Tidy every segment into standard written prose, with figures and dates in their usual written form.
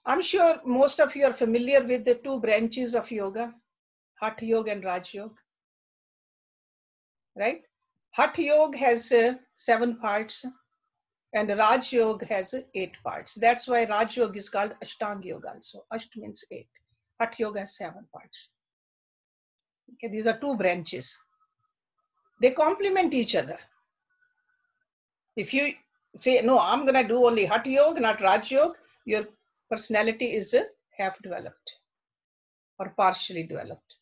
I'm sure most of you are familiar with the two branches of yoga, Hatha Yoga and Raj Yoga, right? Hatha Yoga has 7 parts and Raj Yoga has 8 parts. That's why Raj Yoga is called Ashtanga Yoga also. Asht means 8. Hatha Yoga has 7 parts. Okay, these are 2 branches. They complement each other. If you say, no, I'm going to do only Hatha Yoga, not Raj Yoga, your personality is half developed or partially developed.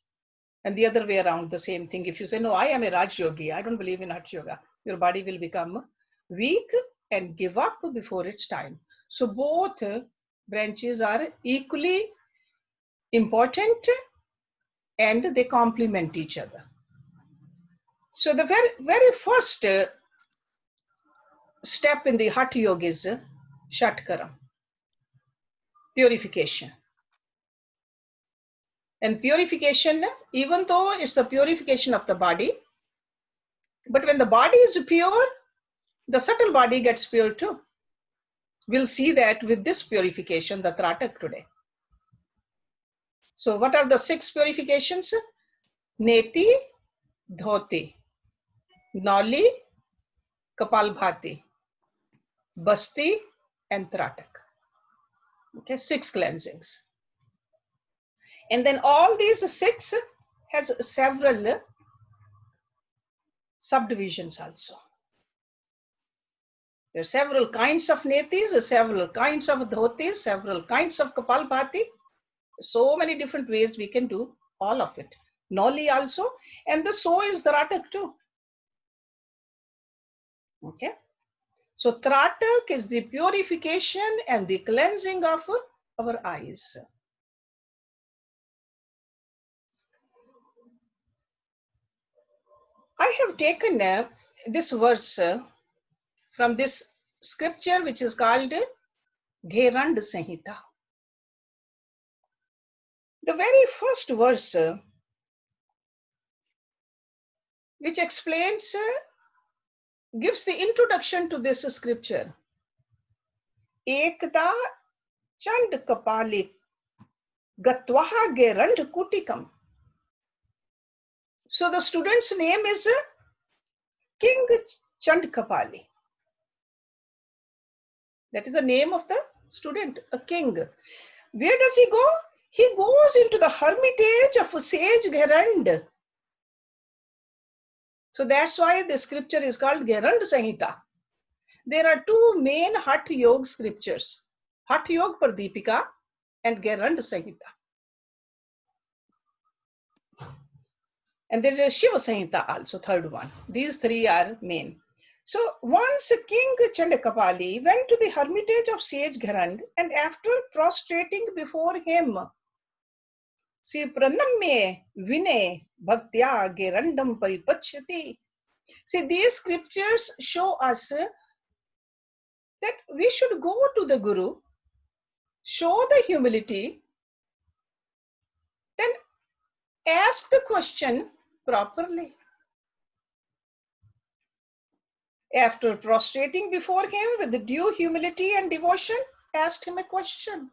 And the other way around, the same thing. If you say, no, I am a Raj Yogi, I don't believe in Hatha Yoga, your body will become weak and give up before its time. So both branches are equally important and they complement each other. So the very first step in the Hatha Yoga is Shatkaram, purification. And purification, even though it's a purification of the body, but when the body is pure, the subtle body gets pure too. We'll see that with this purification, the Tratak today. So what are the 6 purifications? Neti, Dhoti, Noli, Kapalbhati, Basti, and Tratak. Okay, 6 cleansings. And then all these 6 has several subdivisions also. There are several kinds of netis, several kinds of dhotis, several kinds of kapalbhati. So many different ways we can do all of it. Noli also, and the so is Tratak too. Okay. So Tratak is the purification and the cleansing of our eyes. I have taken this verse from this scripture which is called Gherand Sanhita. The very first verse which explains, gives the introduction to this scripture. Ekda Chand Kapali Gatwaha Gherand Kutikam. So the student's name is King Chand Kapali. That is the name of the student, a king. Where does he go? He goes into the hermitage of sage Gherand. So that's why the scripture is called Gherand Sanhita. There are 2 main Hatha Yoga scriptures, Hatha Yoga Pradipika and Gherand Sanhita. And there's a Shiva Sanhita also, 3rd one. These 3 are main. So once King Chandakapali went to the hermitage of sage Gherand, and after prostrating before him, see pranamye vine bhaktya Gherandam paripachyati. See, these scriptures show us that we should go to the Guru, show the humility, then ask the question properly. After prostrating before him with the due humility and devotion, asked him a question.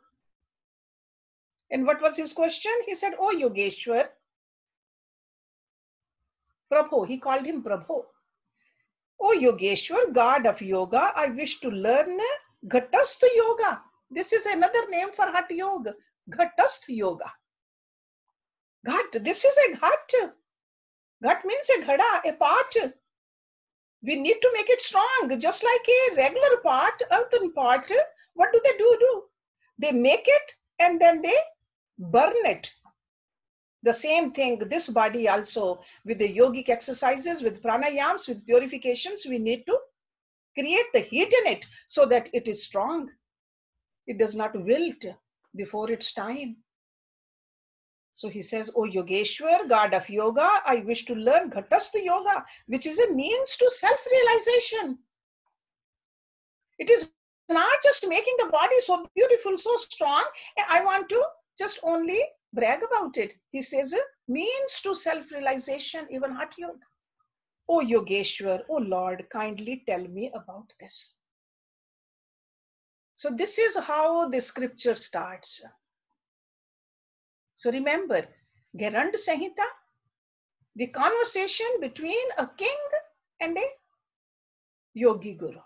And what was his question? He said, "Oh Yogeshwar, Prabhu," he called him Prabhu. "Oh Yogeshwar, God of yoga, I wish to learn Ghatastha yoga." This is another name for Hatha Yoga, Ghatastha yoga. Ghat, this is a ghat. Ghat means a ghada, a pot. We need to make it strong, just like a regular pot, earthen pot. What do? They make it and then they burn it. The same thing, this body also, with the yogic exercises, with pranayams, with purifications, we need to create the heat in it so that it is strong. It does not wilt before its time. So he says, "Oh Yogeshwar, God of yoga, I wish to learn Ghatastha yoga, which is a means to self-realization. It is not just making the body so beautiful, so strong, I want to just only brag about it." He says, means to self-realization, even Hatha Yoga. "Oh Yogeshwar, oh Lord, kindly tell me about this." So this is how the scripture starts. So remember, Gerund Samhita, the conversation between a king and a yogi guru.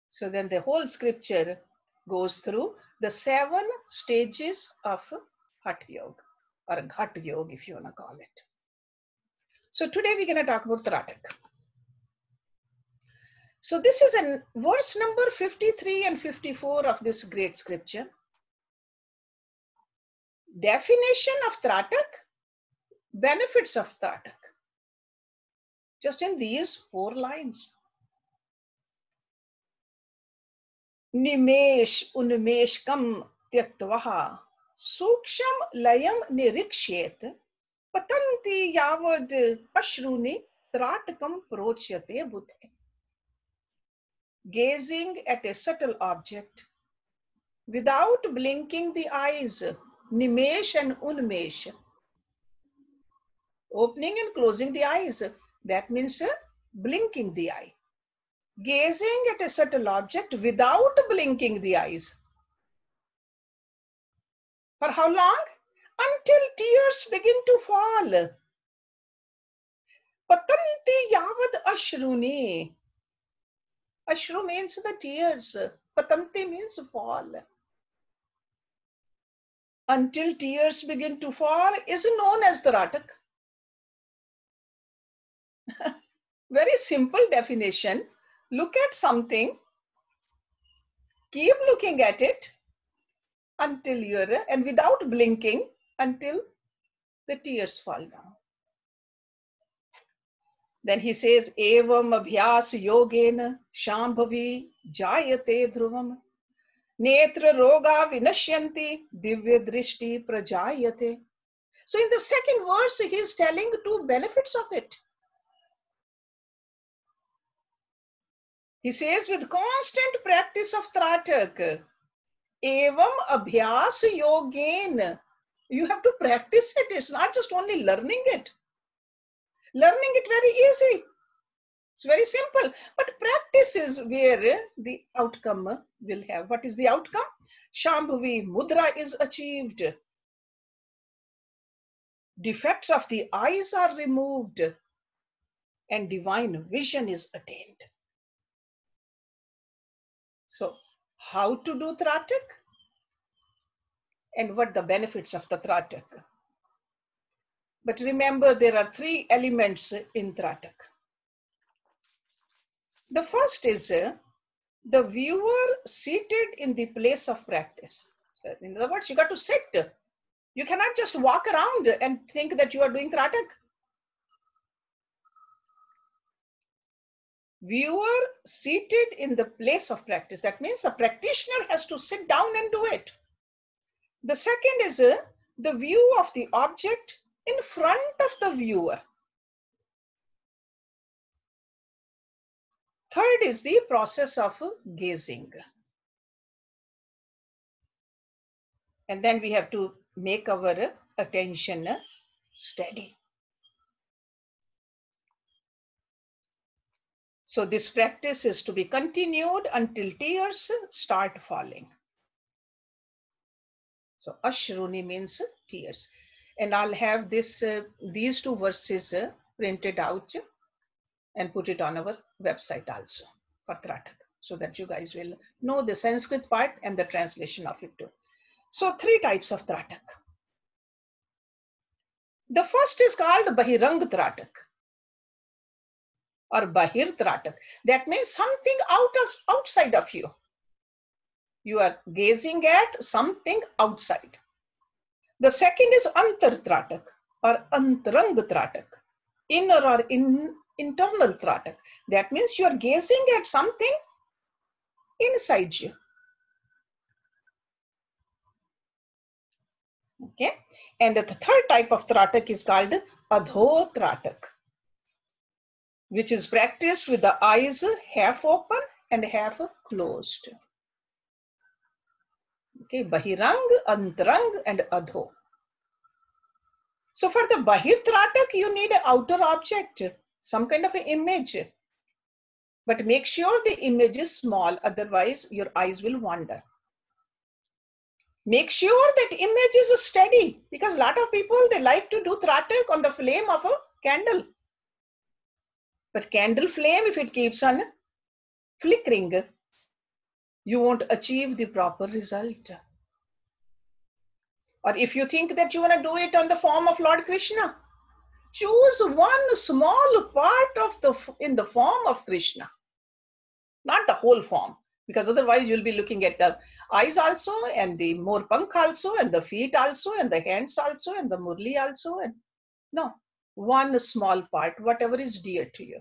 So then the whole scripture goes through the 7 stages of Hatha Yoga, or Hatha Yoga if you want to call it. So today we're going to talk about Tratak. So this is in verse number 53 and 54 of this great scripture. Definition of Tratak, benefits of Tratak. Just in these 4 lines. Nimesh unmeshkam tyaktvaha suksham layam nirikshet patanti yavad ashruni tratakam prochyate buddhe. Gazing at a subtle object without blinking the eyes, nimesh and unmesh. Opening and closing the eyes, that means blinking the eye. Gazing at a subtle object without blinking the eyes. For how long? Until tears begin to fall. Patanti yavad ashruni. Ashru means the tears. Patanti means fall. Until tears begin to fall is known as the Tratak. Very simple definition. Look at something, keep looking at it until you're, and without blinking until the tears fall down. Then he says, Evam abhyas yogena shambhavi jayate dhruvam netra roga vinashyanti divya drishti prajayate. So in the second verse, he is telling 2 benefits of it. He says, with constant practice of Tratak, evam abhyas yogen, you have to practice it. It's not just only learning it. Learning it very easy. It's very simple. But practice is where the outcome will have. What is the outcome? Shambhavi mudra is achieved. Defects of the eyes are removed. And divine vision is attained. So, how to do Tratak? And what the benefits of the Tratak? But remember, there are 3 elements in Tratak. The first is the viewer seated in the place of practice. So in other words, you got to sit. You cannot just walk around and think that you are doing Tratak. Viewer seated in the place of practice. That means the practitioner has to sit down and do it. The second is the view of the object in front of the viewer. Third is the process of gazing. And then we have to make our attention steady. So this practice is to be continued until tears start falling. So Ashruni means tears. And I'll have this these 2 verses printed out and put it on our website also for Tratak, so that you guys will know the Sanskrit part and the translation of it too. So 3 types of Tratak. The first is called Bahirang Tratak or Bahir Tratak. That means something outside of you. You are gazing at something outside. The second is Antar Tratak or Antarang Tratak, inner or internal Tratak. That means you are gazing at something inside you. Okay. And the third type of Tratak is called Adho Tratak, which is practiced with the eyes half open and half closed. Okay, Bahirang, Antarang, and Adho. So for the Bahir Tratak, you need an outer object, some kind of an image. But make sure the image is small, otherwise your eyes will wander. Make sure that image is steady, because a lot of people, they like to do Tratak on the flame of a candle. But candle flame, if it keeps on flickering, you won't achieve the proper result. Or if you think that you want to do it on the form of Lord Krishna, choose one small part of in the form of Krishna, not the whole form, because otherwise you'll be looking at the eyes also, and the more pankh also, and the feet also, and the hands also, and the murli also. And no, one small part, whatever is dear to you.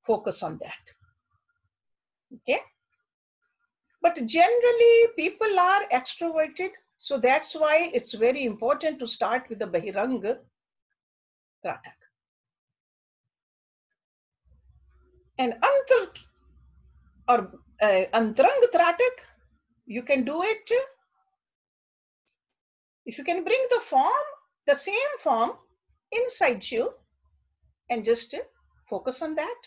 Focus on that. Okay? But generally, people are extroverted. So that's why it's very important to start with the Bahirang Tratak. And Antarang Tratak, you can do it if you can bring the form, the same form inside you, and just focus on that.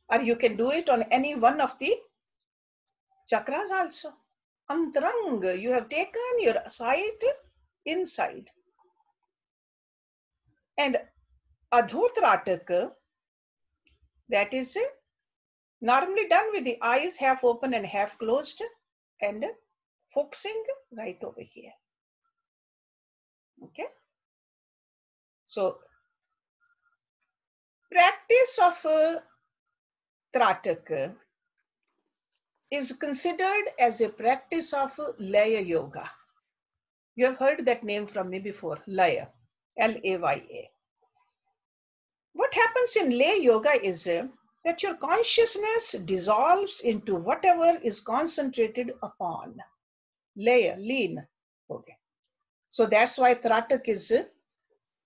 Or you can do it on any one of the chakras also. Antarang, you have taken your sight inside. And Adhotratak, that is normally done with the eyes half open and half closed, and focusing right over here. Okay. So practice of Tratak is considered as a practice of Laya Yoga. You have heard that name from me before, Laya, Laya. What happens in Laya Yoga is that your consciousness dissolves into whatever is concentrated upon. Laya, lean. Okay. So that's why Tratak is a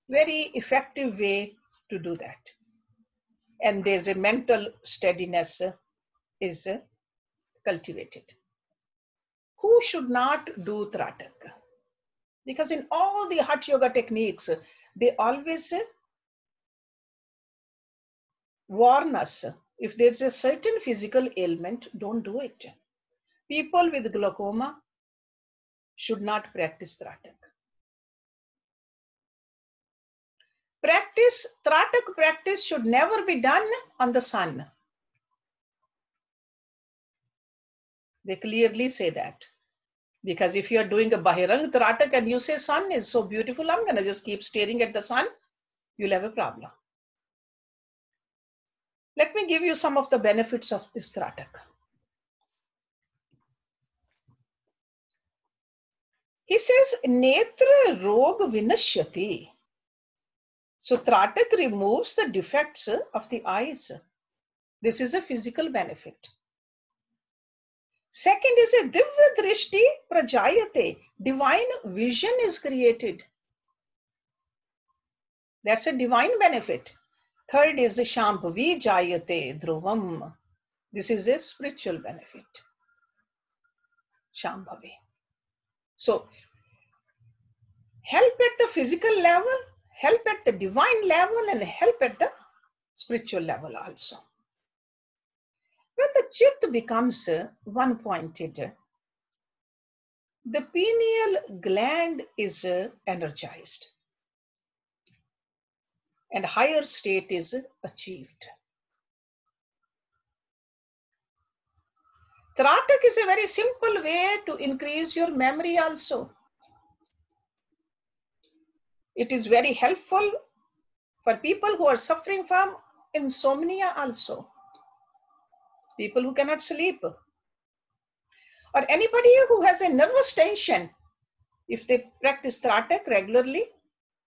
very effective way to do that. And there's a mental steadiness is cultivated. Who should not do Tratak? Because in all the Hatha Yoga techniques, they always warn us, if there's a certain physical ailment, don't do it. People with glaucoma should not practice Tratak. Tratak practice should never be done on the sun. They clearly say that. Because if you are doing a Bahirang Tratak and you say sun is so beautiful, I'm going to just keep staring at the sun, you'll have a problem. Let me give you some of the benefits of this Tratak. He says, Netra Rog Vinashyati. So Tratak removes the defects of the eyes. This is a physical benefit. Second is a Divya Drishti Prajayate. Divine vision is created. That's a divine benefit. Third is a Shambhavi Jayate Dhruvam. This is a spiritual benefit. Shambhavi. So, help at the physical level, help at the divine level, and help at the spiritual level also. When the chit becomes one-pointed, the pineal gland is energized and higher state is achieved. Tratak is a very simple way to increase your memory also. It is very helpful for people who are suffering from insomnia also. People who cannot sleep. Or anybody who has a nervous tension. If they practice Tratak regularly,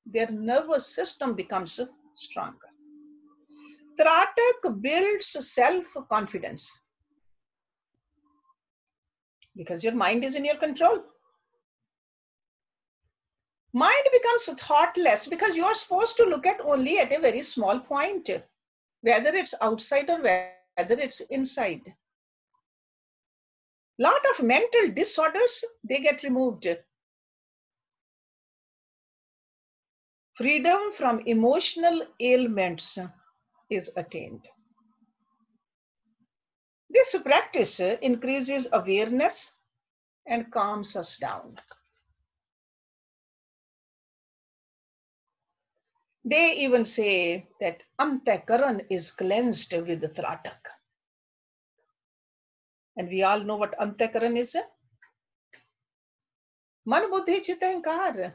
their nervous system becomes stronger. Tratak builds self-confidence. Because your mind is in your control. Mind becomes thoughtless because you are supposed to look at only at a very small point, whether it's outside or whether it's inside. Lot of mental disorders, they get removed. Freedom from emotional ailments is attained. This practice increases awareness and calms us down. They even say that Antakaran is cleansed with Tratak. And we all know what Antakaran is. Man buddhi chitta ahankar.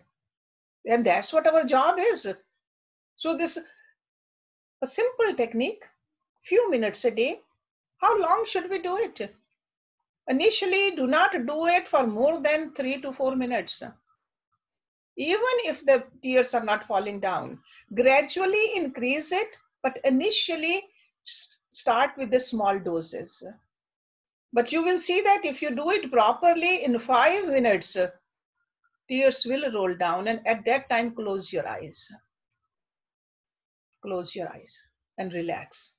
And that's what our job is. So this, a simple technique, few minutes a day. How long should we do it? Initially, do not do it for more than 3 to 4 minutes. Even if the tears are not falling down, gradually increase it, but initially start with the small doses. But you will see that if you do it properly in 5 minutes, tears will roll down, and at that time, close your eyes. Close your eyes and relax.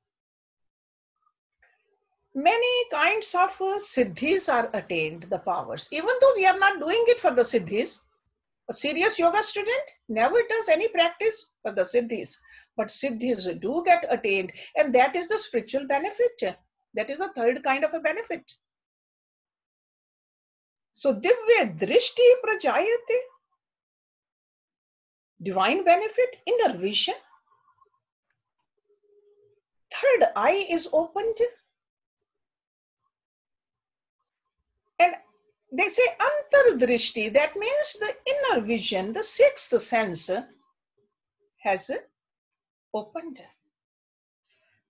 Many kinds of siddhis are attained, the powers. Even though we are not doing it for the siddhis, a serious yoga student never does any practice for the siddhis. But siddhis do get attained, and that is the spiritual benefit. That is a third kind of a benefit. So, divya drishti prajayate, divine benefit, inner vision. Third eye is opened. And they say antardrishti, that means the inner vision, the sixth sense has opened.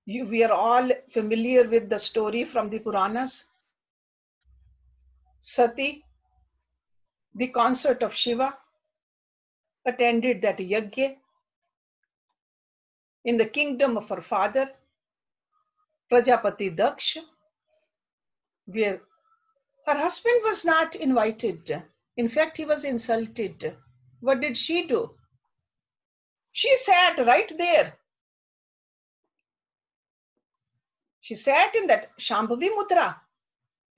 We are all familiar with the story from the Puranas. Sati, the consort of Shiva, attended that yajna in the kingdom of her father, Prajapati Daksha, where her husband was not invited. In fact, he was insulted. What did she do? She sat right there. She sat in that Shambhavi Mudra,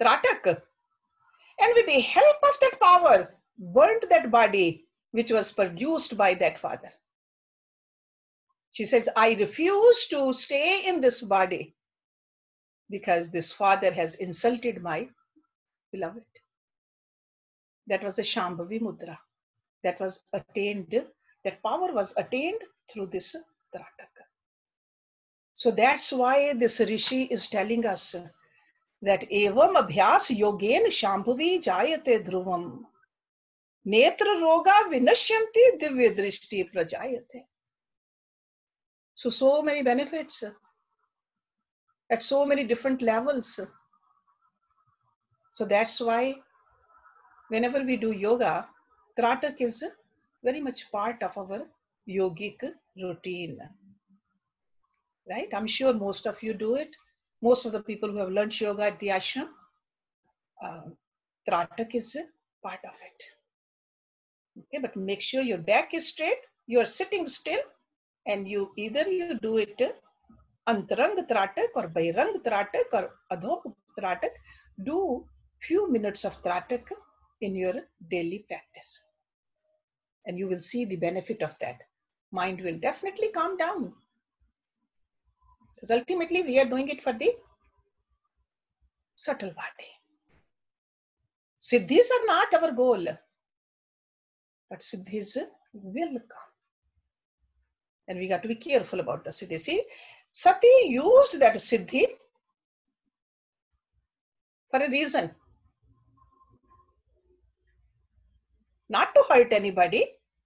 Tratak, and with the help of that power, burnt that body which was produced by that father. She says, I refuse to stay in this body because this father has insulted my beloved. That was a Shambhavi Mudra. That was attained, that power was attained through this Tratak. So that's why this Rishi is telling us that evam abhyas yogen Shambhavi jayate dhruvam. Netra roga vinashyanti divya drishti prajayate. So many benefits at so many different levels. So that's why whenever we do yoga, Tratak is very much part of our yogic routine. Right? I'm sure most of you do it. Most of the people who have learned yoga at the ashram, Tratak is part of it. Okay, but make sure your back is straight, you are sitting still, and you either you do it Antarang Tratak or Bairang Tratak or Adhop Tratak. Do few minutes of Tratak in your daily practice. And you will see the benefit of that. Mind will definitely calm down. Because ultimately we are doing it for the subtle body. Siddhis are not our goal, but siddhis will come. And we got to be careful about the siddhi. See, Sati used that siddhi for a reason. Not to hurt anybody,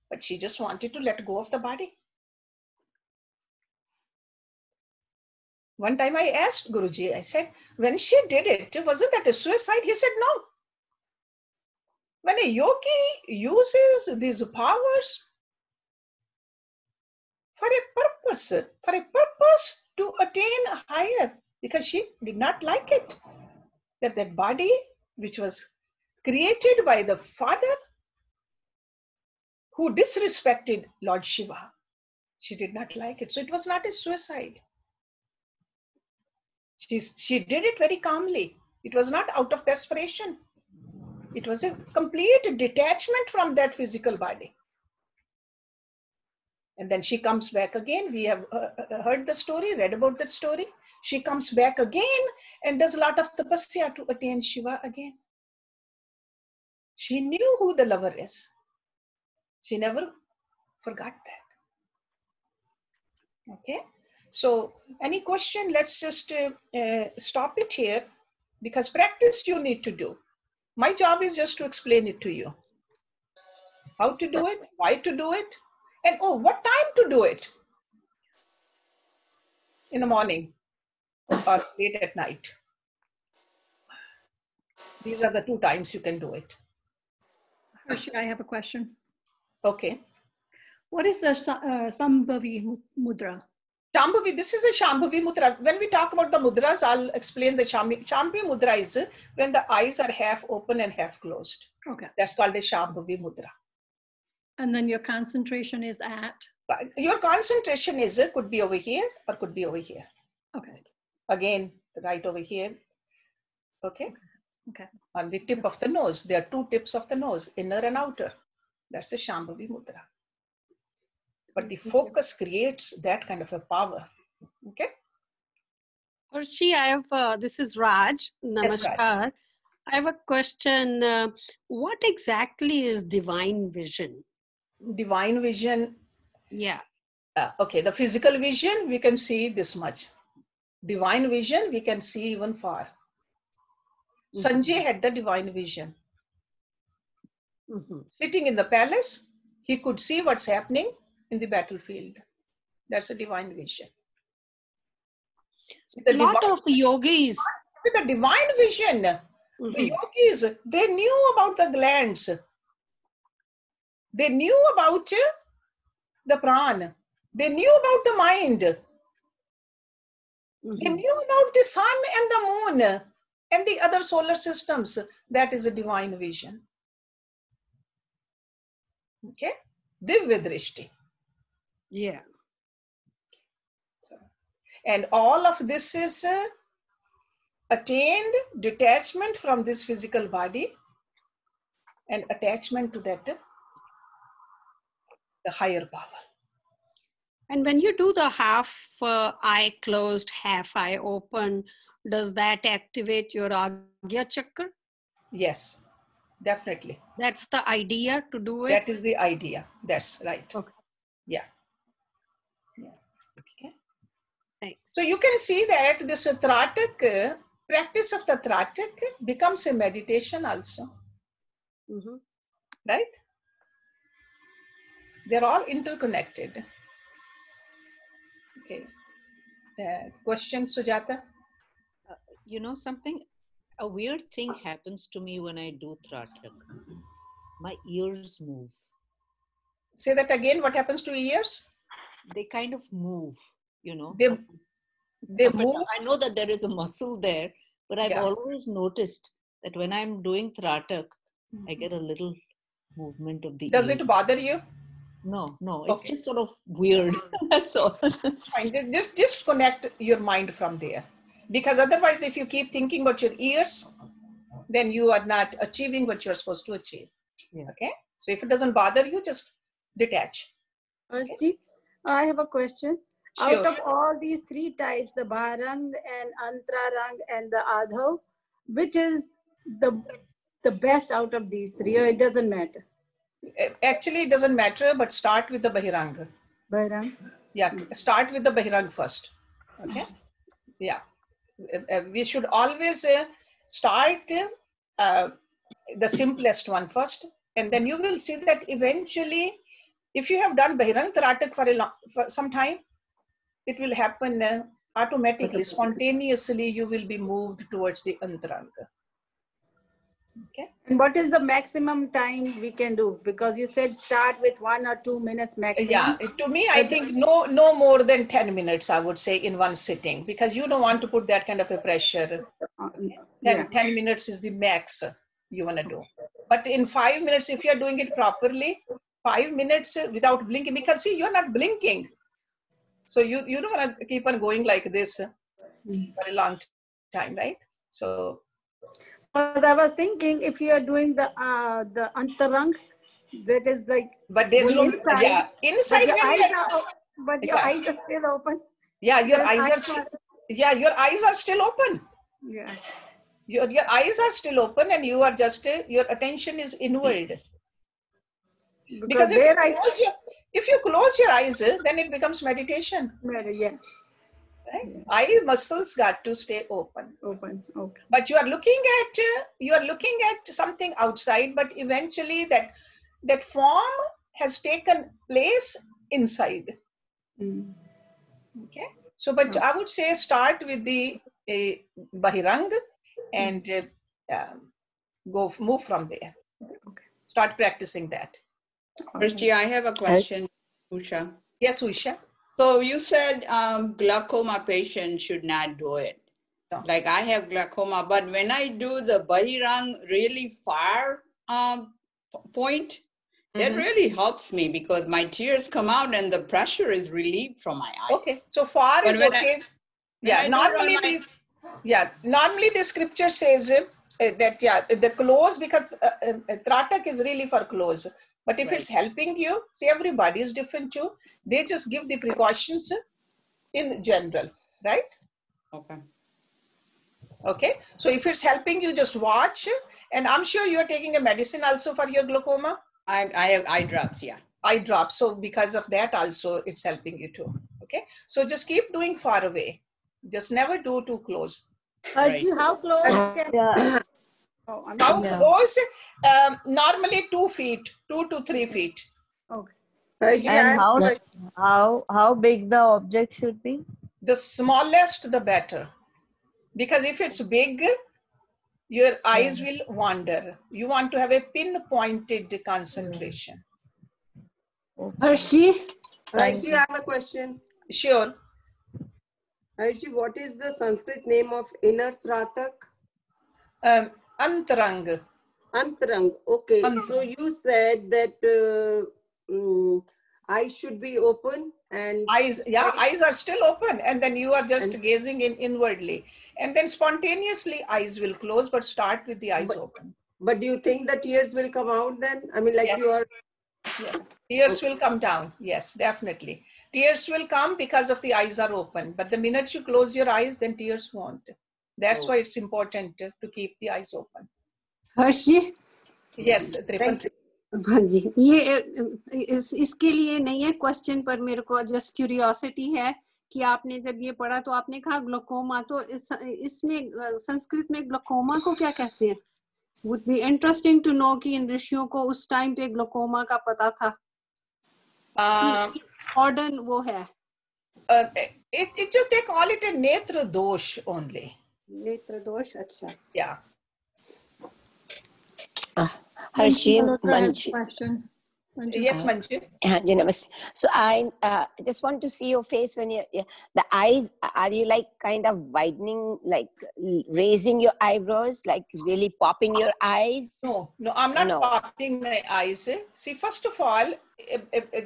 but she just wanted to let go of the body. One time I asked Guruji, I said, when she did it, wasn't that a suicide? He said, no. When a yogi uses these powers for a purpose to attain a higher, because she did not like it, that body which was created by the father who disrespected Lord Shiva, she did not like it. So it was not a suicide. She did it very calmly. It was not out of desperation. It was a complete detachment from that physical body. And then she comes back again. We have heard the story, read about that story. She comes back again and does a lot of tapasya to attain Shiva again. She knew who the lover is. She never forgot that. Okay. So any question, let's just stop it here, because practice you need to do. My job is just to explain it to you. How to do it, why to do it, and oh, what time to do it. In the morning or late at night. These are the 2 times you can do it. Hershey, I have a question. Okay. What is the Sambhavi Mudra? Shambhavi, this is a Shambhavi Mudra. When we talk about the mudras, I'll explain the Shambhavi Mudra is when the eyes are half open and half closed. Okay. That's called a Shambhavi Mudra. And then your concentration is at? Your concentration is, could be over here or could be over here. Okay. Again, right over here. Okay. Okay. On the tip of the nose. There are 2 tips of the nose, inner and outer. That's a Shambhavi Mudra. But the focus creates that kind of a power. Okay. Hershey, I have, this is Raj. Namaskar. Yes, Raj. I have a question. What exactly is divine vision? Divine vision. Yeah. Okay, the physical vision, we can see this much. Divine vision, we can see even far. Sanjay had the divine vision. Sitting in the palace, he could see what's happening in the battlefield. That's a divine vision. A lot of yogis. With the divine vision, the yogis, they knew about the glands. They knew about the prana. They knew about the mind. They knew about the sun and the moon and the other solar systems. That is a divine vision. Okay? Divya Drishti. Yeah. So, and all of this is attained detachment from this physical body and attachment to that, the higher power. And when you do the half eye closed, half eye open, does that activate your Agya Chakra? Yes, definitely. That's the idea to do it? That is the idea. That's right. Okay. Yeah. Yeah. Okay. Thanks. So you can see that this Tratak, practice of the Tratak becomes a meditation also. Right? They're all interconnected. Okay. Question, Sujata? You know something? A weird thing happens to me when I do Tratak. My ears move. Say that again. What happens to ears? They kind of move, you know. They move. I know that there is a muscle there, but I've always noticed that when I'm doing Tratak, I get a little movement of the Does ear. it bother you? No, it's just sort of weird. That's all. Fine. Just disconnect your mind from there. Because otherwise, if you keep thinking about your ears, then you are not achieving what you're supposed to achieve. Yeah. Okay? So if it doesn't bother you, just detach. Okay? I have a question. Sure. Out of all these 3 types, the Bharang and Antrarang and the Adhav, which is the best out of these 3, or it doesn't matter? Actually, it doesn't matter, but start with the Bahirang. Bahirang? Yeah, start with the Bahirang first. Okay? Yeah. We should always start the simplest one first, and then you will see that eventually, if you have done Bahirang Tratak for some time, it will happen automatically, spontaneously, you will be moved towards the Antaranga. Okay. And what is the maximum time we can do? Because you said start with 1 or 2 minutes maximum. Yeah, to me, I think no more than 10 minutes, I would say, in one sitting, because you don't want to put that kind of a pressure. 10 minutes is the max you want to do. But in 5 minutes, if you're doing it properly, 5 minutes without blinking, because see, you're not blinking. So you don't want to keep on going like this for a long time, right? So. Because I was thinking, if you are doing the Antarang, that is like But there's going no, inside, yeah, inside but your when eyes you are, but your yeah, eyes are still open. yeah, your Your eyes are, eyes are, yeah, your eyes are still open. yeah. Your eyes are still open and you are just, your attention is inward. Because Because there I, if you close your eyes, then it becomes meditation. yeah, Right? Eye muscles got to stay open. open, okay. But you are looking at something outside, but eventually that form has taken place inside. Okay. So, but I would say start with the Bahirang and move from there. Okay. Start practicing that. Hershji, I have a question, Usha. Yes, Usha. So you said glaucoma patients should not do it. No. Like I have glaucoma, but when I do the Bahirang really far point, that really helps me because my tears come out and the pressure is relieved from my eyes. Okay, so far But is when okay. I Normally the scripture says that the close, because Tratak is really for close. But if it's helping you, see, everybody is different too. They just give the precautions in general, right? Okay. Okay, so if it's helping you, just watch. And I'm sure you're taking a medicine also for your glaucoma. I have eye drops, yeah. Eye drops. So because of that also, it's helping you too. Okay, so just keep doing far away. Just never do too close. Right. How close can, Yeah. How close? Normally 2 feet, 2 to 3 feet. okay. And how big the object should be? The smallest, the better. Because if it's big, your eyes will wander. You want to have a pinpointed concentration. Hershji, Thank I you. have a question. Sure. Hershji, what is the Sanskrit name of inner Tratak? Antarang. Antarang. Okay. So you said that eyes should be open and Eyes are still open, and then you are just gazing inwardly. And then spontaneously eyes will close, but start with the eyes open. But do you think the tears will come out then? I mean, like Yes. you are... Yes. Tears will come down. Yes, definitely. Tears will come because of the eyes are open. But the minute you close your eyes, then tears won't. That's why it's important to keep the eyes open. Hershji? Yes, Thank you. हाँ जी, ये इसके लिए नहीं है question, पर मेरे को just curiosity है कि आपने जब ये पढ़ा तो आपने कहा ग्लोकोमा, तो इसमें संस्कृत में ग्लोकोमा को क्या कहते हैं? Would be interesting to know कि इन ऋषियों को उस टाइम पे ग्लोकोमा का पता था कि मॉडर्न वो है. It just, they call it a netra dosh only. नेत्र दोष. अच्छा. Yeah. Hershji, Manju. Yes, Manju. Namaste. So I just want to see your face when the eyes, are you like kind of widening, like raising your eyebrows, like really popping your eyes? No, I'm not popping my eyes. See, first of all,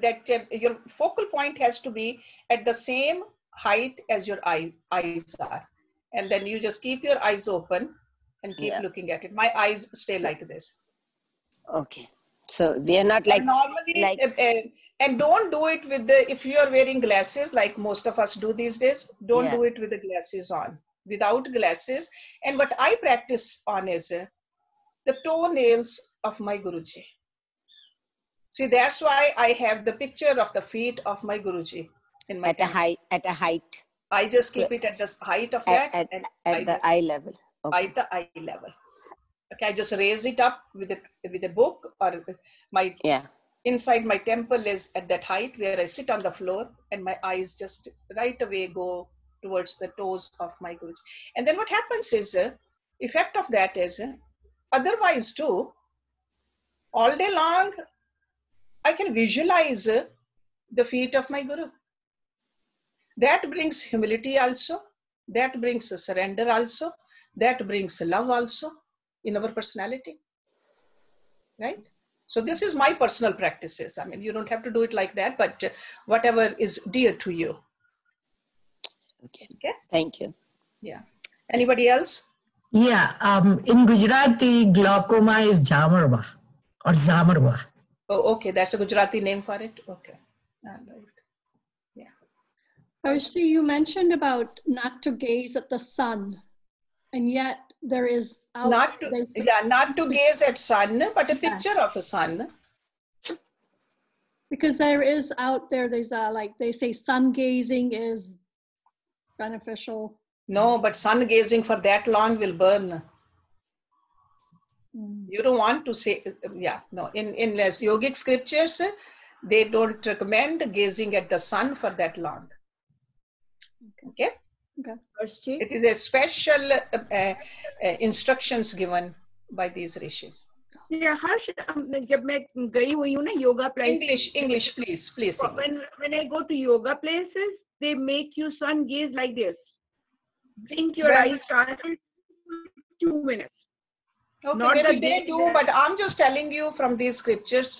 that your focal point has to be at the same height as your eyes are. And then you just keep your eyes open and keep looking at it. My eyes stay like this. Okay. So we are not like... Normally, and don't do it with if you are wearing glasses, like most of us do these days, don't do it with the glasses on. Without glasses. And what I practice on is the toenails of my Guruji. See, that's why I have the picture of the feet of my Guruji in my at a height. I just keep it at the height of that. At the eye level. Okay. At the eye level. Okay, I just raise it up with a book, or my inside my temple is at that height where I sit on the floor, and my eyes just right away go towards the toes of my Guruji. And then what happens is, effect of that is, otherwise too, all day long, I can visualize the feet of my Guru. That brings humility also. That brings surrender also. That brings love also in our personality. Right? So this is my personal practices. I mean, you don't have to do it like that, but whatever is dear to you. Okay. Thank you. Yeah. Anybody else? Yeah. In Gujarati, glaucoma is Jamarwa or Zamarwa. Oh, okay. That's a Gujarati name for it. Okay. All right. Yeah. Hershey, you mentioned about not to gaze at the sun, and yet there is not to gaze at sun, but a picture of a sun. Because there is out there, there's like they say sun gazing is beneficial. No, but sun gazing for that long will burn. You don't want to say, yeah, no. In less yogic scriptures, they don't recommend gazing at the sun for that long. Okay. Hershey? It is a special instructions given by these rishis. Yeah, Harsh, जब मैं गई हुई हूँ ना yoga places. English, please. When I go to yoga places, they make you sun gaze like this. Blink your eyes, transfer 2 minutes. Okay, not maybe they do, but I'm just telling you from these scriptures.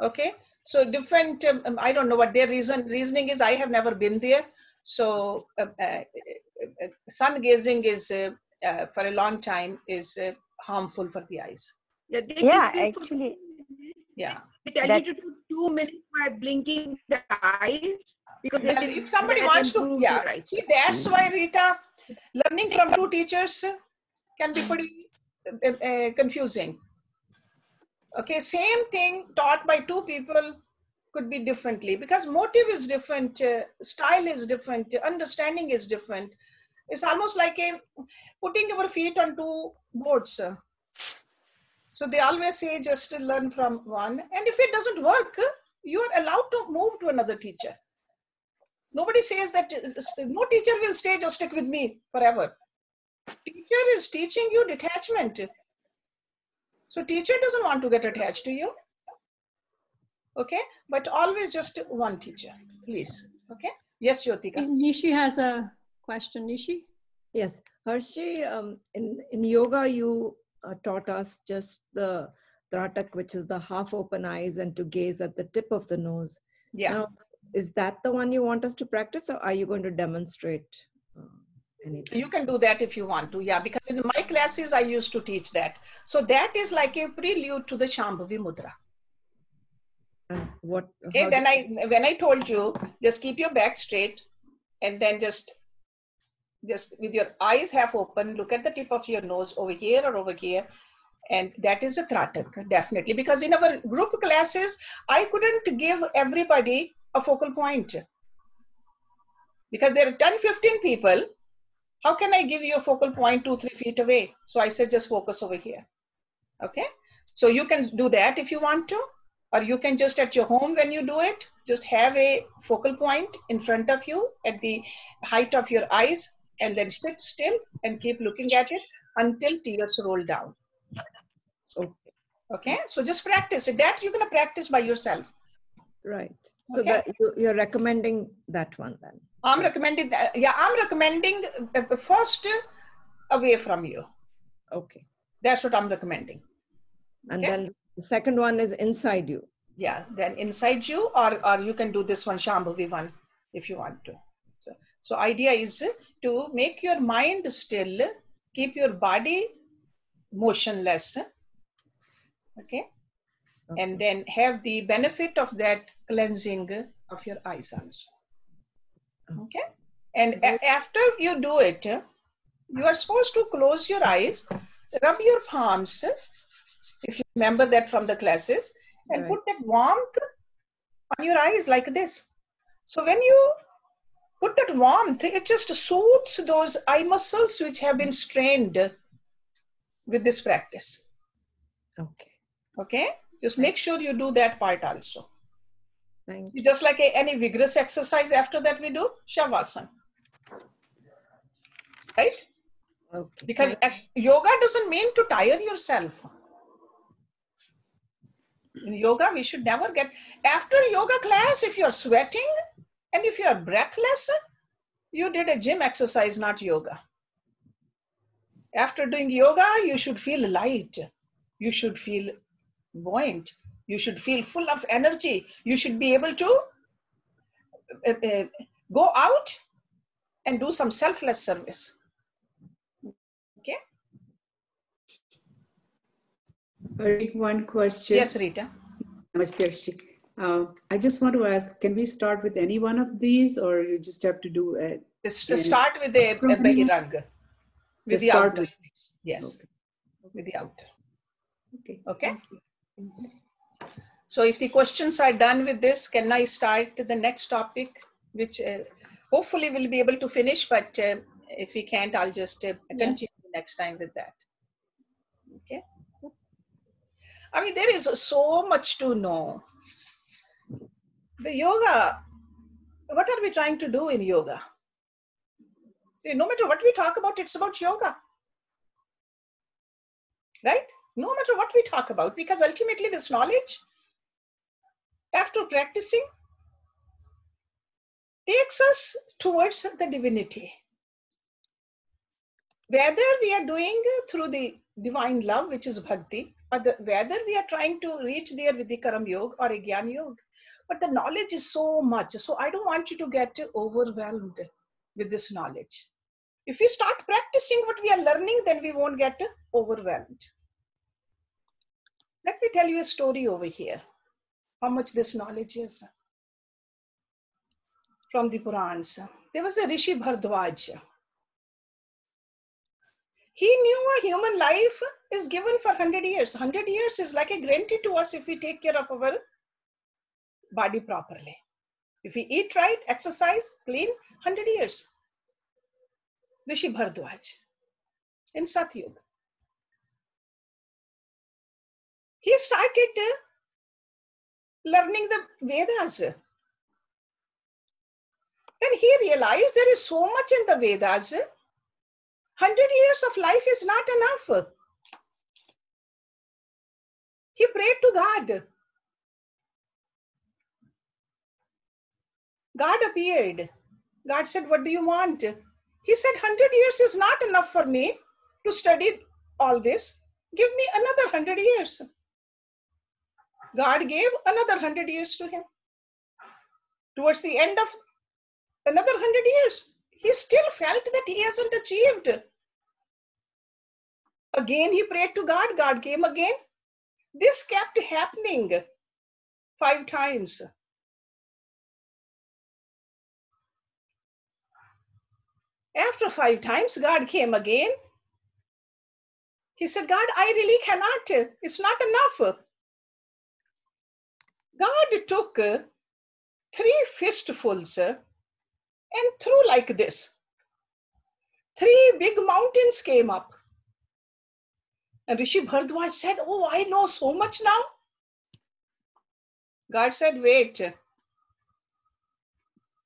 Okay, so different. I don't know what their reasoning is. I have never been there. So sun gazing is for a long time is harmful for the eyes. Yeah, actually. Yeah. They tell you to do 2 minutes by blinking the eyes. Because if somebody wants to, yeah. See, that's why, Rita, learning from two teachers can be pretty confusing. Okay, same thing taught by two people could be differently because motive is different, style is different, understanding is different. It's almost like putting your feet on two boards. So they always say just to learn from one. And if it doesn't work, you are allowed to move to another teacher. Nobody says that no teacher will stay, just stick with me forever. Teacher is teaching you detachment. So teacher doesn't want to get attached to you. Okay, but always just one teacher, please. Okay. Yes, Jyotika. Nishi has a question. Nishi? Yes, Hershey, in yoga, you taught us just the Tratak, which is the half open eyes and to gaze at the tip of the nose. Yeah. Now, is that the one you want us to practice, or are you going to demonstrate anything? You can do that if you want to, yeah, because in my classes, I used to teach that. So that is like a prelude to the Shambhavi Mudra. And what? Okay, then when I told you, just keep your back straight and then just with your eyes half open, look at the tip of your nose over here or over here. And that is a Tratak, definitely. Because in our group classes, I couldn't give everybody a focal point. Because there are 10, 15 people. How can I give you a focal point 2-3 feet away? So I said, just focus over here. Okay. So you can do that if you want to, or you can just at your home when you do it, just have a focal point in front of you at the height of your eyes and then sit still and keep looking at it until tears roll down. Okay. So just practice it. That you're going to practice by yourself. Right. So okay. that you're recommending that one then? I'm recommending that. Yeah, I'm recommending the first away from you. Okay. That's what I'm recommending. And then the second one is inside you. Yeah, then inside you, or you can do this one, Shambhavi one, if you want to. So idea is to make your mind still, keep your body motionless. Okay. And then have the benefit of that cleansing of your eyes also. Okay. And after you do it, you are supposed to close your eyes, rub your palms, if you remember that from the classes, and put that warmth on your eyes like this. So when you put that warmth, it just soothes those eye muscles which have been strained with this practice. Okay. Okay. Just make sure you do that part also. Thank you. Just like any vigorous exercise after that we do Shavasana. Right? Okay. Because yoga doesn't mean to tire yourself. In yoga, we should never get, after yoga class, if you're sweating and if you're breathless, you did a gym exercise, not yoga. After doing yoga, you should feel light. You should feel buoyant. You should feel full of energy. You should be able to go out and do some selfless service. Okay. One question. Yes, Rita. Namaste, Hersh. I just want to ask, can we start with any one of these, or you just have to do it? Start with a Bahirang. With the outer. Yes. Okay. With the outer. Okay. Okay. So if the questions are done with this, can I start the next topic, which hopefully we'll be able to finish, but if we can't, I'll just continue next time with that. Okay. I mean, there is so much to know. The yoga, what are we trying to do in yoga? See, no matter what we talk about, it's about yoga. Right? No matter what we talk about, because ultimately this knowledge, after practicing, takes us towards the divinity. Whether we are doing through the divine love, which is bhakti, or whether we are trying to reach there with the karam yoga or a gyan yoga, but the knowledge is so much. So I don't want you to get overwhelmed with this knowledge. If we start practicing what we are learning, then we won't get overwhelmed. Let me tell you a story over here, how much this knowledge is from the Purans. There was a Rishi Bhardwaj. He knew a human life is given for 100 years. 100 years is like a guarantee to us if we take care of our body properly. If we eat right, exercise, clean, 100 years. Rishi Bhardwaj in Satyug. He started learning the Vedas. Then he realized there is so much in the Vedas. 100 years of life is not enough. He prayed to God. God appeared. God said, what do you want? He said, 100 years is not enough for me to study all this. Give me another 100 years. God gave another 100 years to him. Towards the end of another 100 years, he still felt that he hasn't achieved. Again, he prayed to God. God came again. This kept happening 5 times. After 5 times, God came again. He said, God, I really cannot. It's not enough. God took 3 fistfuls and threw like this. 3 big mountains came up. And Rishi Bhardwaj said, oh, I know so much now. God said, wait.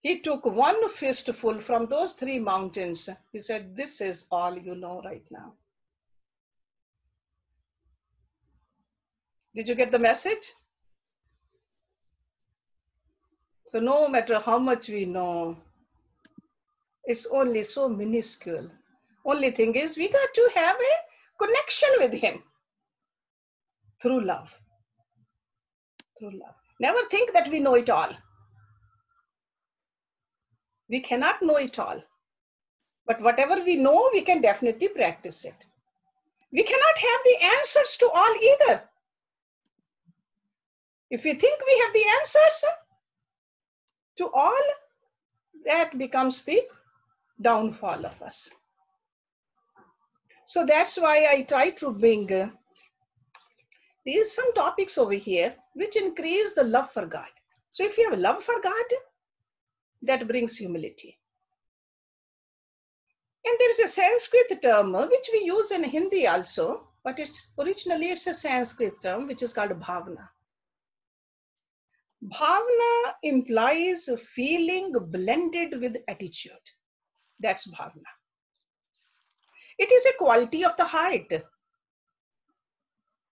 He took 1 fistful from those 3 mountains. He said, this is all you know right now. Did you get the message? So no matter how much we know, it's only so minuscule. Only thing is we got to have a connection with him through love. Through love. Never think that we know it all. We cannot know it all. But whatever we know, we can definitely practice it. We cannot have the answers to all either. If we think we have the answers to all, that becomes the downfall of us. So that's why I try to bring these some topics over here which increase the love for God. So if you have love for God, that brings humility. And there is a Sanskrit term which we use in Hindi also, but originally it's a Sanskrit term which is called bhavna. Bhavna implies feeling blended with attitude. That's bhavna. It is a quality of the heart.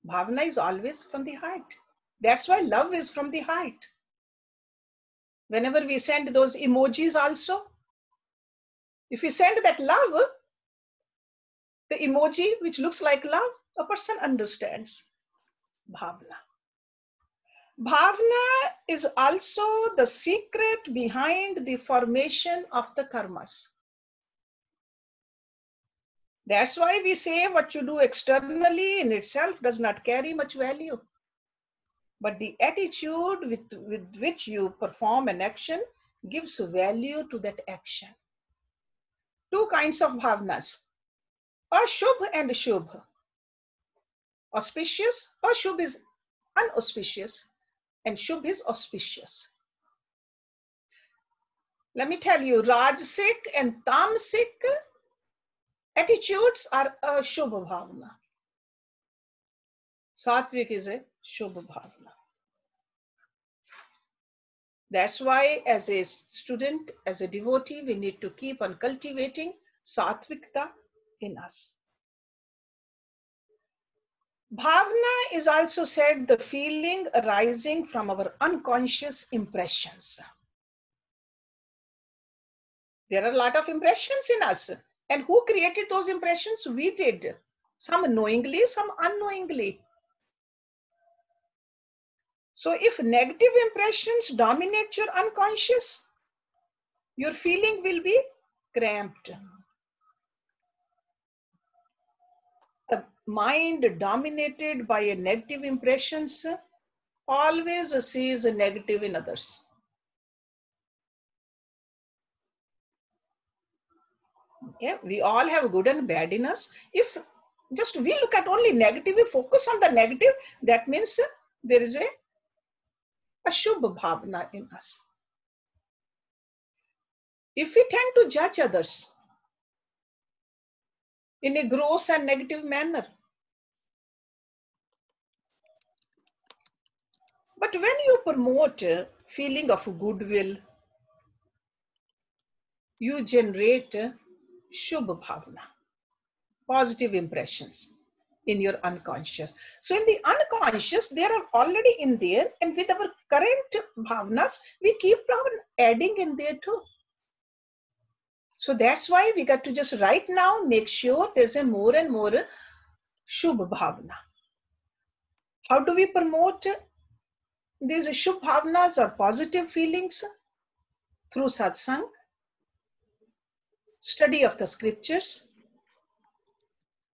Bhavna is always from the heart. That's why love is from the heart. Whenever we send those emojis also, if we send that love, the emoji which looks like love, a person understands. Bhavna. Bhavna is also the secret behind the formation of the karmas. That's why we say what you do externally in itself does not carry much value. but the attitude with which you perform an action gives value to that action. Two kinds of bhavnas, ashubh and shubh. Auspicious, ashubh is unauspicious, and shubh is auspicious. Let me tell you, rajasic and tamasic attitudes are a shubh bhavna. Satvik is a shubh bhavna. That's why as a student, as a devotee, we need to keep on cultivating satvikta in us. Bhavna is also said the feeling arising from our unconscious impressions. There are a lot of impressions in us. And who created those impressions? We did. Some knowingly, some unknowingly. So if negative impressions dominate your unconscious, your feeling will be cramped. The mind dominated by a negative impressions always sees a negative in others. Okay, we all have good and bad in us. If just we look at only negative, we focus on the negative, that means there is a shubh bhavna in us. If we tend to judge others in a gross and negative manner, but when you promote a feeling of goodwill, you generate shubh bhavna, positive impressions in your unconscious. So in the unconscious, they are already in there, and with our current bhavnas, we keep on adding in there too. So that's why we got to just right now make sure there's a more and more shubh bhavna. How do we promote these shubh bhavnas or positive feelings? Through satsang, study of the scriptures,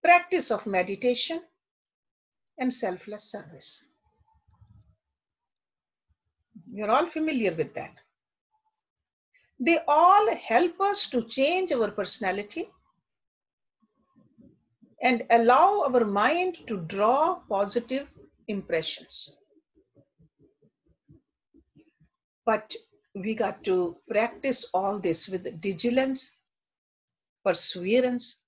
practice of meditation, and selfless service. You're all familiar with that. They all help us to change our personality and allow our mind to draw positive impressions. But we got to practice all this with vigilance, perseverance,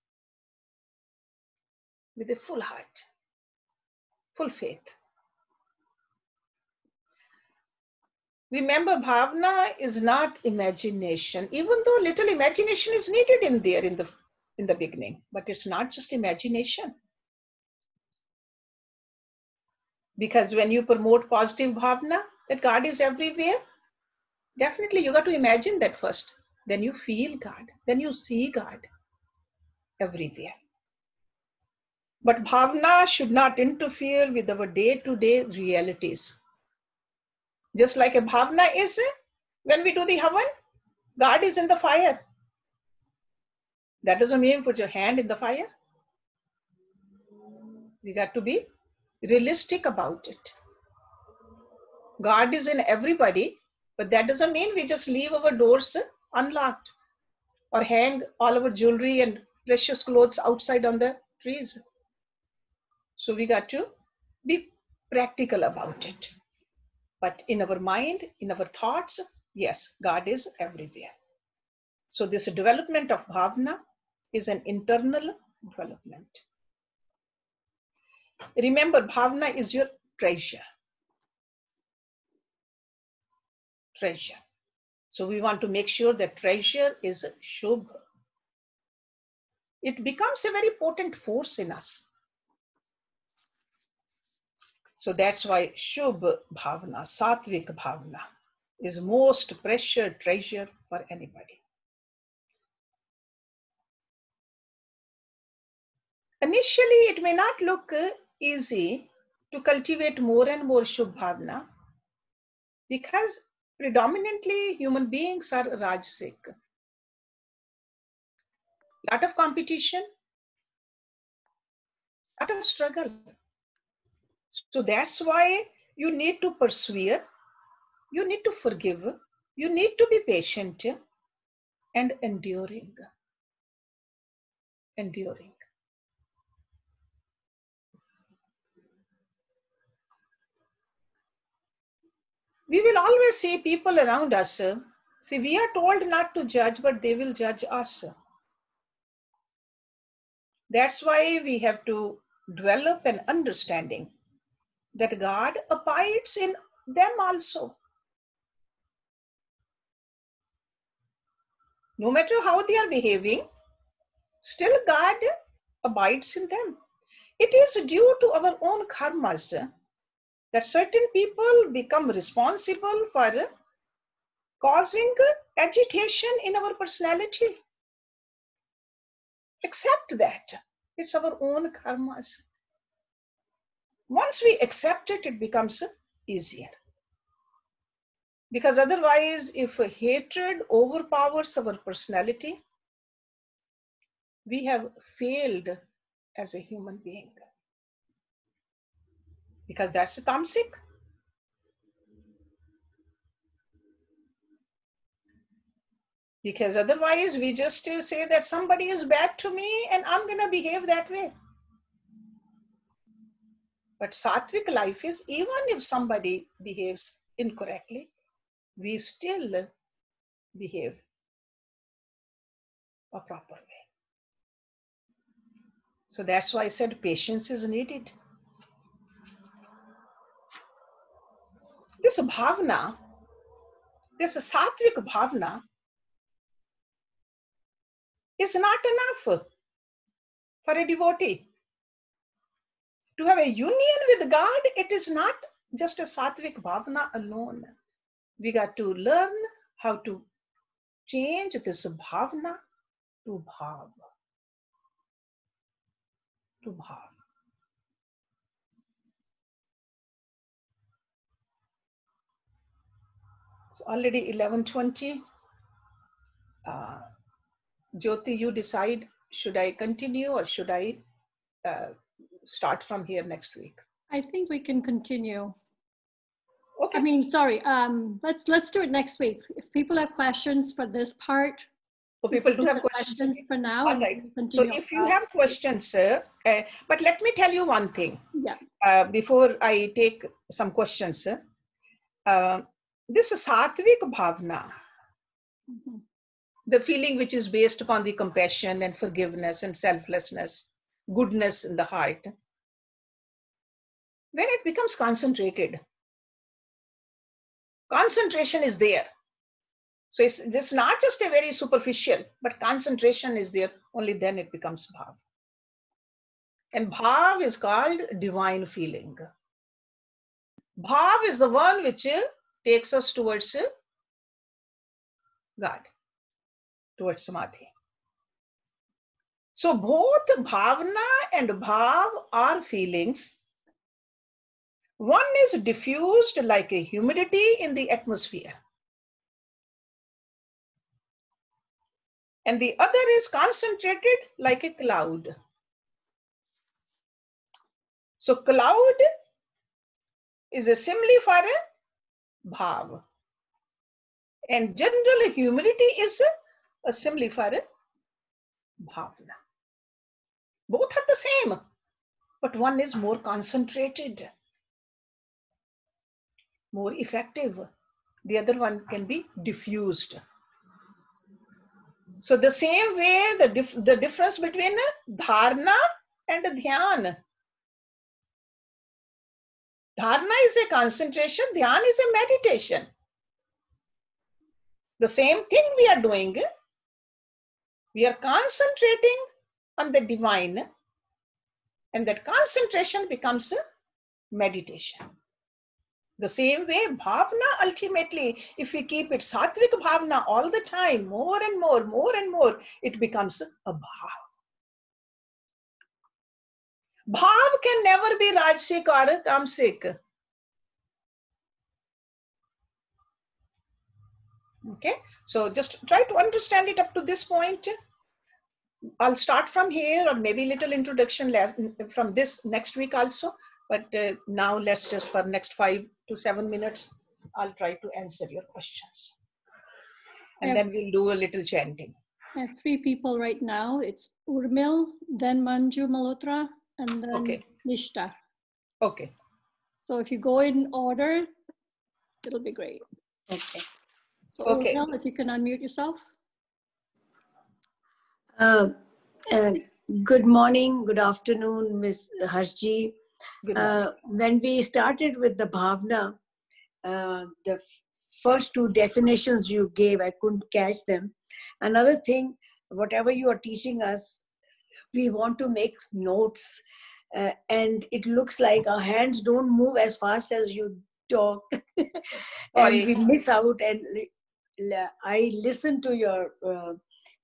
with a full heart, full faith. Remember, bhavna is not imagination, even though little imagination is needed in there in the beginning, but it's not just imagination. Because when you promote positive bhavna, that God is everywhere, definitely you got to imagine that first. Then you feel God, then you see God everywhere. But bhavna should not interfere with our day-to-day realities. Just like a bhavna is, when we do the havan, God is in the fire. That doesn't mean put your hand in the fire. We got to be realistic about it. God is in everybody, but that doesn't mean we just leave our doors unlocked or hang all our jewelry and precious clothes outside on the trees. So we got to be practical about it. But in our mind, in our thoughts, yes, God is everywhere. So this development of bhavna is an internal development. Remember, bhavna is your treasure. Treasure. So we want to make sure that treasure is shubh. It becomes a very potent force in us. So that's why shubh bhavna, satvik bhavna, is most precious treasure for anybody. Initially, it may not look easy to cultivate more and more shubh bhavna because predominantly human beings are rajasic. Lot of competition, lot of struggle. So that's why You need to persevere. You need to forgive. You need to be patient and enduring. Enduring. We will always see people around us. See, we are told not to judge, but they will judge us. That's why we have to develop an understanding that God abides in them also. No matter how they are behaving, still God abides in them. It is due to our own karmas that certain people become responsible for causing agitation in our personality. Accept that. It's our own karmas. Once we accept it, it becomes easier. Because otherwise, if hatred overpowers our personality, we have failed as a human being. Because that's a tamasic. Because otherwise, we just say that somebody is bad to me and I'm going to behave that way. But sattvic life is, even if somebody behaves incorrectly, we still behave a proper way. So that's why I said patience is needed. This bhavna, this sattvic bhavna is not enough for a devotee. To have a union with God, it is not just a sattvic bhavna alone. We got to learn how to change this bhavna to bhav. To bhav. It's already 11:20. Jyoti, you decide, should I continue or should I start from here next week? I think we can continue. Okay. I mean, sorry. Let's do it next week. If people have questions for this part, so people do have questions for now. All right. So if you have questions, but let me tell you one thing. Yeah. Before I take some questions, this sattvic bhavna, the feeling which is based upon the compassion and forgiveness and selflessness, goodness in the heart, when it becomes concentrated, concentration is there. So it's just not just a very superficial, but concentration is there, only then it becomes bhav. And bhav is called divine feeling. Bhav is the one which takes us towards God, towards samadhi. So both bhavna and bhav are feelings. One is diffused like a humidity in the atmosphere. And the other is concentrated like a cloud. So cloud is a simile for a bhav. And general humidity is a simile for a bhavna. Both are the same, but one is more concentrated, more effective. The other one can be diffused. So the same way, the difference between dharana and dhyan. Dharana is a concentration, dhyan is a meditation. The same thing we are doing. We are concentrating on the divine, and that concentration becomes meditation. The same way, bhavna, ultimately, if we keep it sattvic bhavna all the time, more and more, it becomes a bhav. Bhav can never be rajasic or tamasic. Okay, so just try to understand it up to this point. I'll start from here, or maybe little introduction from this next week also. But now let's just for next 5 to 7 minutes, I'll try to answer your questions. And then we'll do a little chanting. I have 3 people right now. It's Urmil, then Manju Malhotra, and then Nishta. Okay. So if you go in order, it'll be great. Okay. So Urmil, if you can unmute yourself. Good morning, good afternoon, Ms. Hershji. When we started with the Bhavna, the first 2 definitions you gave, I couldn't catch them. Another thing, whatever you are teaching us, we want to make notes, and it looks like our hands don't move as fast as you talk, and we miss out. And I listened to your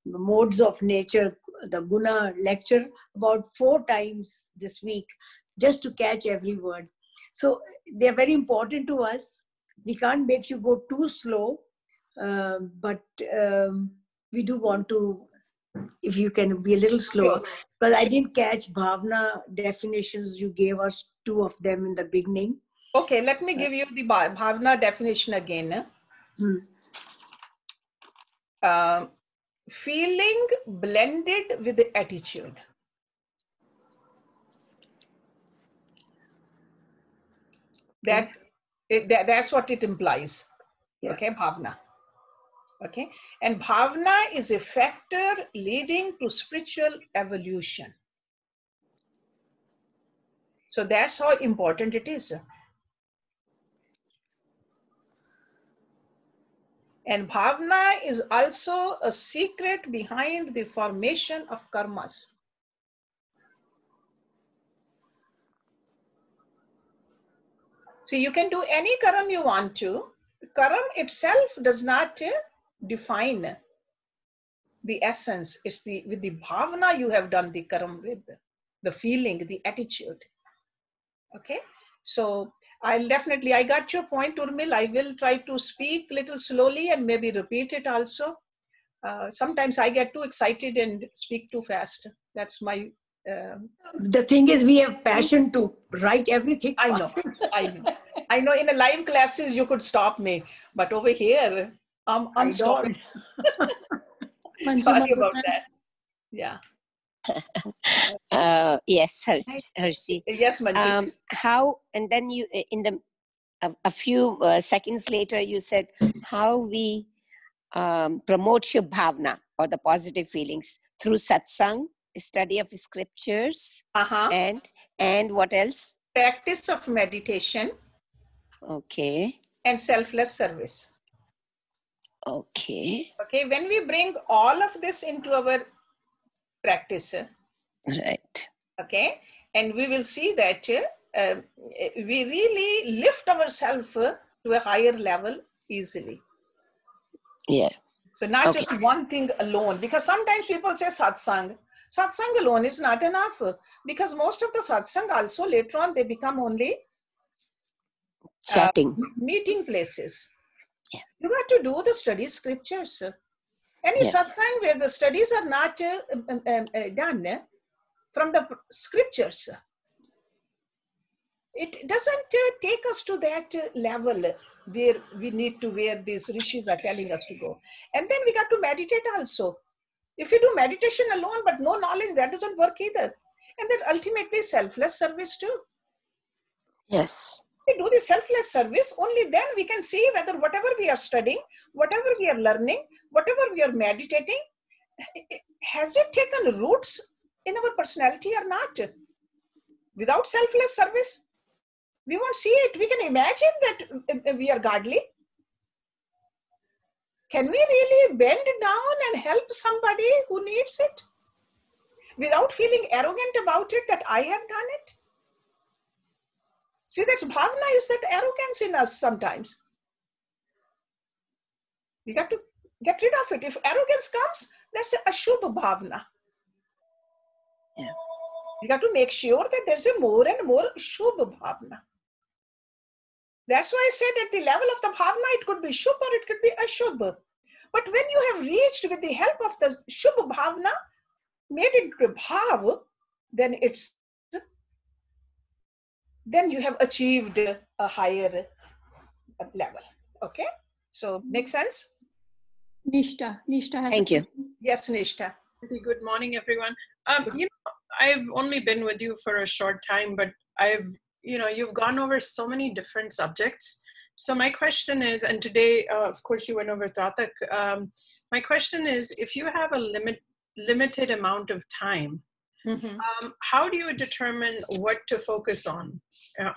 modes of nature, the Guna lecture, about 4 times this week, just to catch every word. So they're very important to us. We can't make you go too slow, but we do want to, if you can be a little slower, because I didn't catch Bhavna definitions. You gave us 2 of them in the beginning. Okay, let me give you the Bhavna definition again. Feeling blended with the attitude. That's what it implies. Okay, Bhavna. Okay, and Bhavna is a factor leading to spiritual evolution. So that's how important it is. And Bhavna is also a secret behind the formation of karmas. See, you can do any karam you want to. Karam itself does not define the essence. It's with the bhavana you have done the karam with, the feeling, the attitude. Okay, so I got your point, Urmil. I will try to speak little slowly and maybe repeat it also. Sometimes I get too excited and speak too fast. That's my... The thing is, we have passion to write everything. I know. I know in the live classes you could stop me, but over here, I'm unstoppable. Sorry about that. Yeah. Yes, Hershey. Yes, Manju. How, and then you, in the a few seconds later, you said how we promote Shubh Bhavna, or the positive feelings, through satsang, study of scriptures, and what else? Practice of meditation. Okay. And selfless service. Okay. Okay, when we bring all of this into our practice, right? Okay, and we will see that we really lift ourselves to a higher level easily. Yeah. So not just one thing alone, because sometimes people say satsang. Satsang alone is not enough, because most of the satsang also later on they become only chatting, meeting places. Yeah. You got to do the study scriptures. Any satsang where the studies are not done from the scriptures, it doesn't take us to that level where we need to, where these rishis are telling us to go. And then we got to meditate also. If you do meditation alone but no knowledge, that doesn't work either. And then ultimately selfless service too. Yes. We do the selfless service, only then we can see whether whatever we are studying, whatever we are learning, whatever we are meditating, has it taken roots in our personality or not? Without selfless service, we won't see it. We can imagine that we are godly. Can we really bend down and help somebody who needs it without feeling arrogant about it, that I have done it? See, that bhavna is that arrogance in us sometimes. We got to get rid of it. If arrogance comes, that's a shubha bhavna. Yeah. We got to make sure that there's a more and more shubha bhavna. That's why I said at the level of the bhavna, it could be shubha or it could be ashubha. But when you have reached with the help of the shubha bhavna, made it into bhav, then it's then you have achieved a higher level. Okay, so make sense? Nishta has Thank you. Yes, Nishta. Good morning, everyone. You know, I've only been with you for a short time, but you've gone over so many different subjects. So my question is, and today, of course, you went over Tratak. My question is, if you have a limited amount of time, how do you determine what to focus on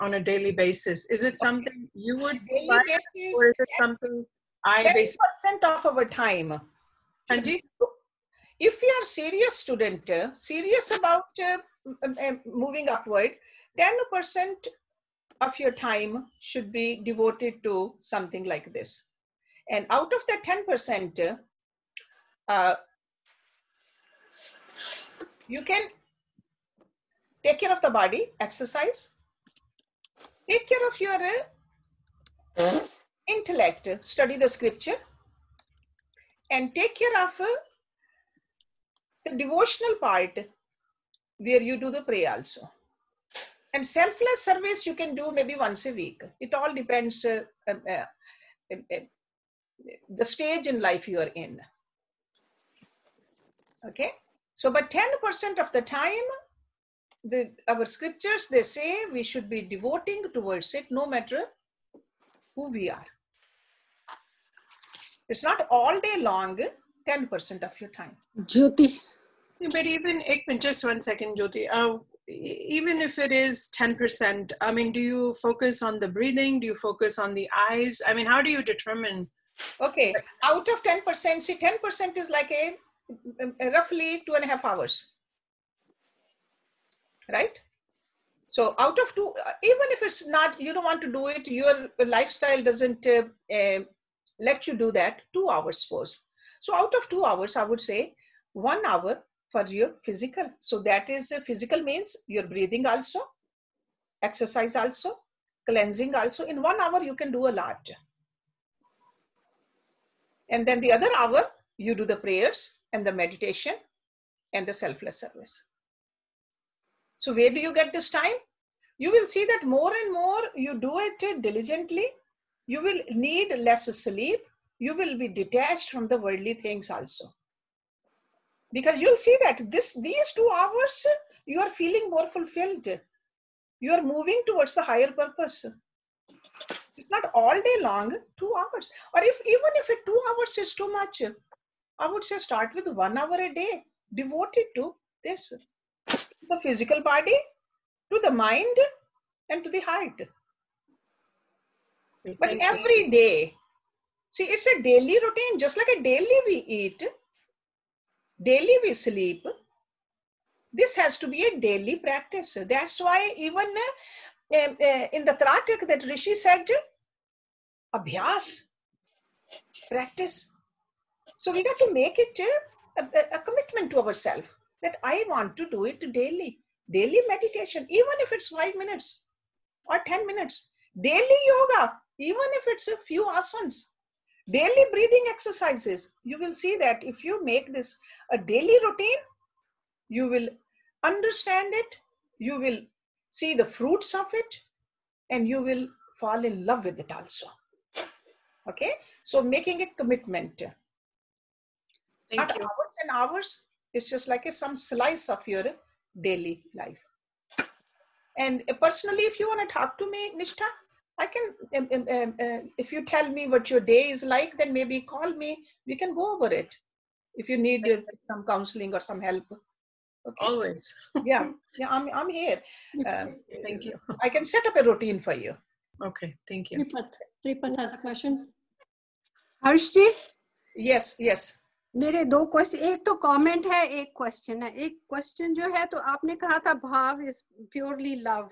a daily basis? Is it something you would daily basis, or is it something I 10% of our time? Anji? If you are serious student, serious about moving upward, 10% of your time should be devoted to something like this. And out of that 10%, you can take care of the body, exercise, take care of your intellect, study the scripture, and take care of the devotional part where you do the prayer also. And selfless service you can do maybe once a week. It all depends the stage in life you are in. Okay, so but 10% of the time, our scriptures, they say we should be devoting towards it no matter who we are. It's not all day long, 10% of your time. Jyoti. But even, just 1 second, Jyoti. Even if it is 10%, I mean, do you focus on the breathing? Do you focus on the eyes? I mean, how do you determine? Okay, out of 10%, see 10% is like a roughly 2.5 hours, right? So out of even if it's not, you don't want to do it, your lifestyle doesn't let you do that, 2 hours suppose. So out of 2 hours, I would say 1 hour for your physical. So that is physical means your breathing also, exercise also, cleansing also. In 1 hour, you can do a lot. And then the other hour, you do the prayers and the meditation and the selfless service. So where do you get this time? You will see that more and more you do it diligently. You will need less sleep. You will be detached from the worldly things also. Because you'll see that these 2 hours, you are feeling more fulfilled. You are moving towards the higher purpose. It's not all day long, 2 hours. Or even if 2 hours is too much, I would say start with 1 hour a day, devoted to this. The physical body, to the mind, and to the heart. But every day, see, it's a daily routine, just like a daily we eat, daily we sleep. This has to be a daily practice. That's why even in the Tratak that Rishi said, abhyas, practice. So we got to make it a commitment to ourselves that I want to do it daily. Daily meditation, even if it's 5 minutes or 10 minutes. Daily yoga, even if it's a few asanas. Daily breathing exercises. You will see that if you make this a daily routine, you will understand it, you will see the fruits of it, and you will fall in love with it also. Okay, so making a commitment. Not hours and hours, it's just like some slice of your daily life. And personally, if you want to talk to me, Nishtha, I can, if you tell me what your day is like, then maybe call me, we can go over it. If you need some counseling or some help. Okay. Always. Yeah, I'm here. Thank you. I can set up a routine for you. Okay, thank you. Tripat has a question. Harsh ji? Yes, yes. मेरे 2 question, एक तो comment है, एक question है. एक question जो है, तो आपने कहा था भाव इज प्योरली लव.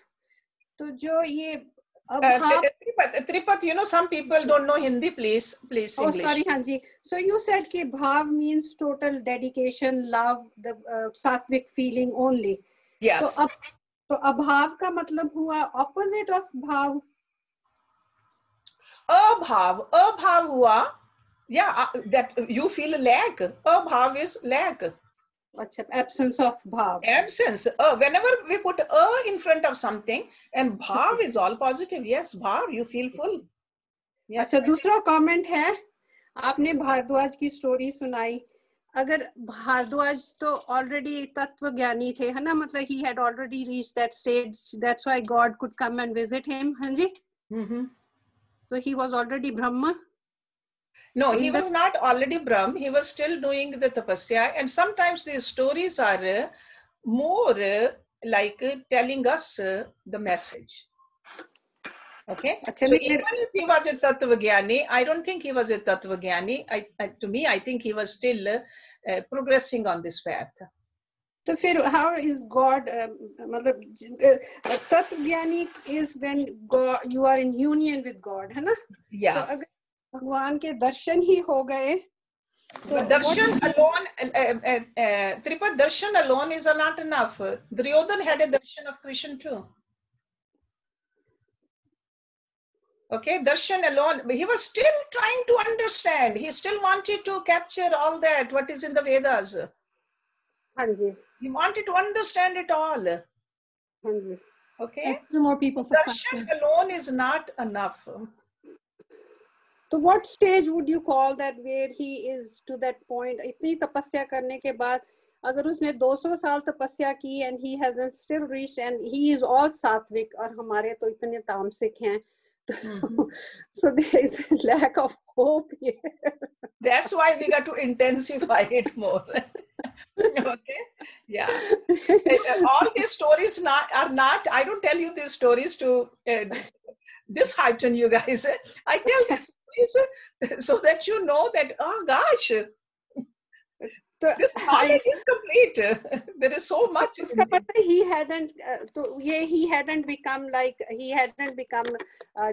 तो जो ये Tripat, you know, some people don't know Hindi, please English. Oh, sorry, Hanji. So you said कि bhav means total dedication, love, the sattvic feeling only. Yes. तो abhav का मतलब हुआ opposite of bhav. Abhav हुआ, yeah, that you feel lack. Abhav is lack. Achha, absence of bhav. Absence. Whenever we put in front of something, and bhav is all positive. Yes, bhav, you feel full. Yes. अच्छा, दूसरा comment है, आपने भारद्वाज की story सुनाई. अगर भारद्वाज तो already तत्व ज्ञानी थे, है ना, मतलब he had already reached that stage. That's why God could come and visit him. हाँ जी. So he was already Brahma. No, he was not already Brahm. He was still doing the tapasya, and sometimes these stories are more like telling us the message. Okay, so even if he was a Tattvajnani, I don't think he was a Tattvajnani. To me, I think he was still progressing on this path. So how is God, मतलब Tattvajnani is when God, you are in union with God, है ना? Yeah. तो अगर भगवान के दर्शन ही हो गए, तो darshan alone, Tripa, darshan alone is not enough. Duryodhan had a darshan of Krishna too. Okay, darshan alone, he was still trying to understand. He still wanted to capture all that, what is in the Vedas. He wanted to understand it all. Okay, more people for darshan alone is not enough. So what stage would you call that where he is to that point? इतनी तपस्या करने के बाद अगर उसने 200 साल तपस्या की and he hasn't still reached, and he is all सात्विक और हमारे तो इतने तामसिक हैं. So there is a lack of hope here. That's why we got to intensify it more. Okay, yeah. All these stories are not. I don't tell you these stories to dishearten you guys. I tell these stories so that you know that, oh gosh, this knowledge is complete. There is so much. He hadn't he hadn't become like, he hadn't become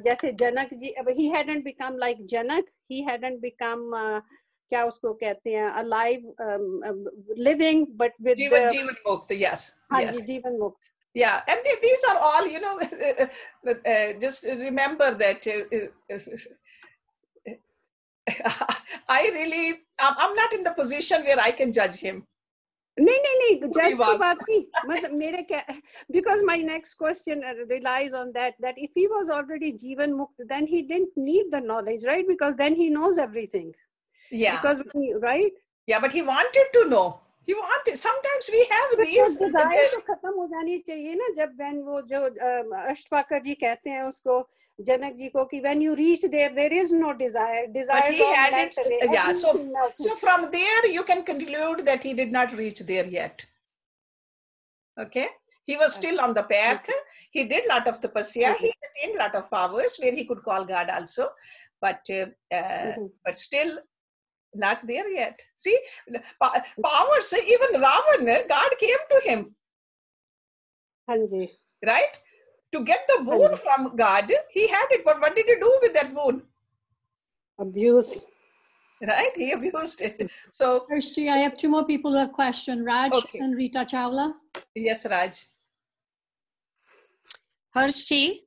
जैसे Janak ji, he hadn't become like Janak. He hadn't become क्या उसको कहते हैं, alive, living, but with Jivan Mukta, yes. Yes. Jivan Mukta. Yeah, and these are all, you know, just remember that I'm not in the position where I can judge him. नहीं, judge की बात नहीं, मतलब मेरे क्या, because my next question relies on that if he was already Jivan Mukta, then he didn't need the knowledge, right? Because then he knows everything. Yeah. Because right? Yeah, but he wanted to know. He wanted. Sometimes we have these. Desire तो खत्म हो जानी चाहिए ना, जब when वो जो अष्टवाकर जी कहते हैं उसको जनक जी को कि when you reach there is no desire. Desire. But he had it. Yeah. So from there you can conclude that he did not reach there yet. Okay. He was still on the path. He did a lot of tapasya. He attained a lot of powers where he could call God also, but still not there yet. See, powers, even Ravan, God came to him. Right? To get the boon from God, he had it. But what did he do with that boon? Abuse. Right? He abused it. So, Hershji, I have two more people who have questions. Raj and Rita Chawla. Yes, Raj. Hershji,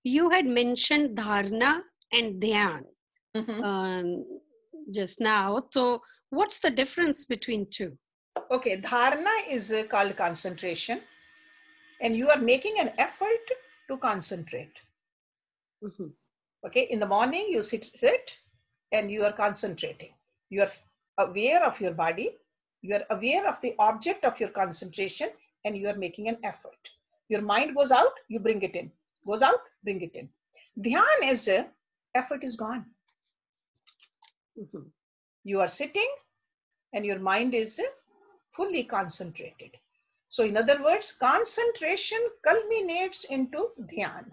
you had mentioned dharna and dhyan. Just now. So what's the difference between two? Okay, dharna is called concentration, and you are making an effort to concentrate. Okay, in the morning you sit and you are concentrating. You are aware of your body, you are aware of the object of your concentration, and you are making an effort. Your mind goes out, you bring it in. Goes out, bring it in. Dhyan is effort is gone. You are sitting and your mind is fully concentrated. So in other words, concentration culminates into dhyan.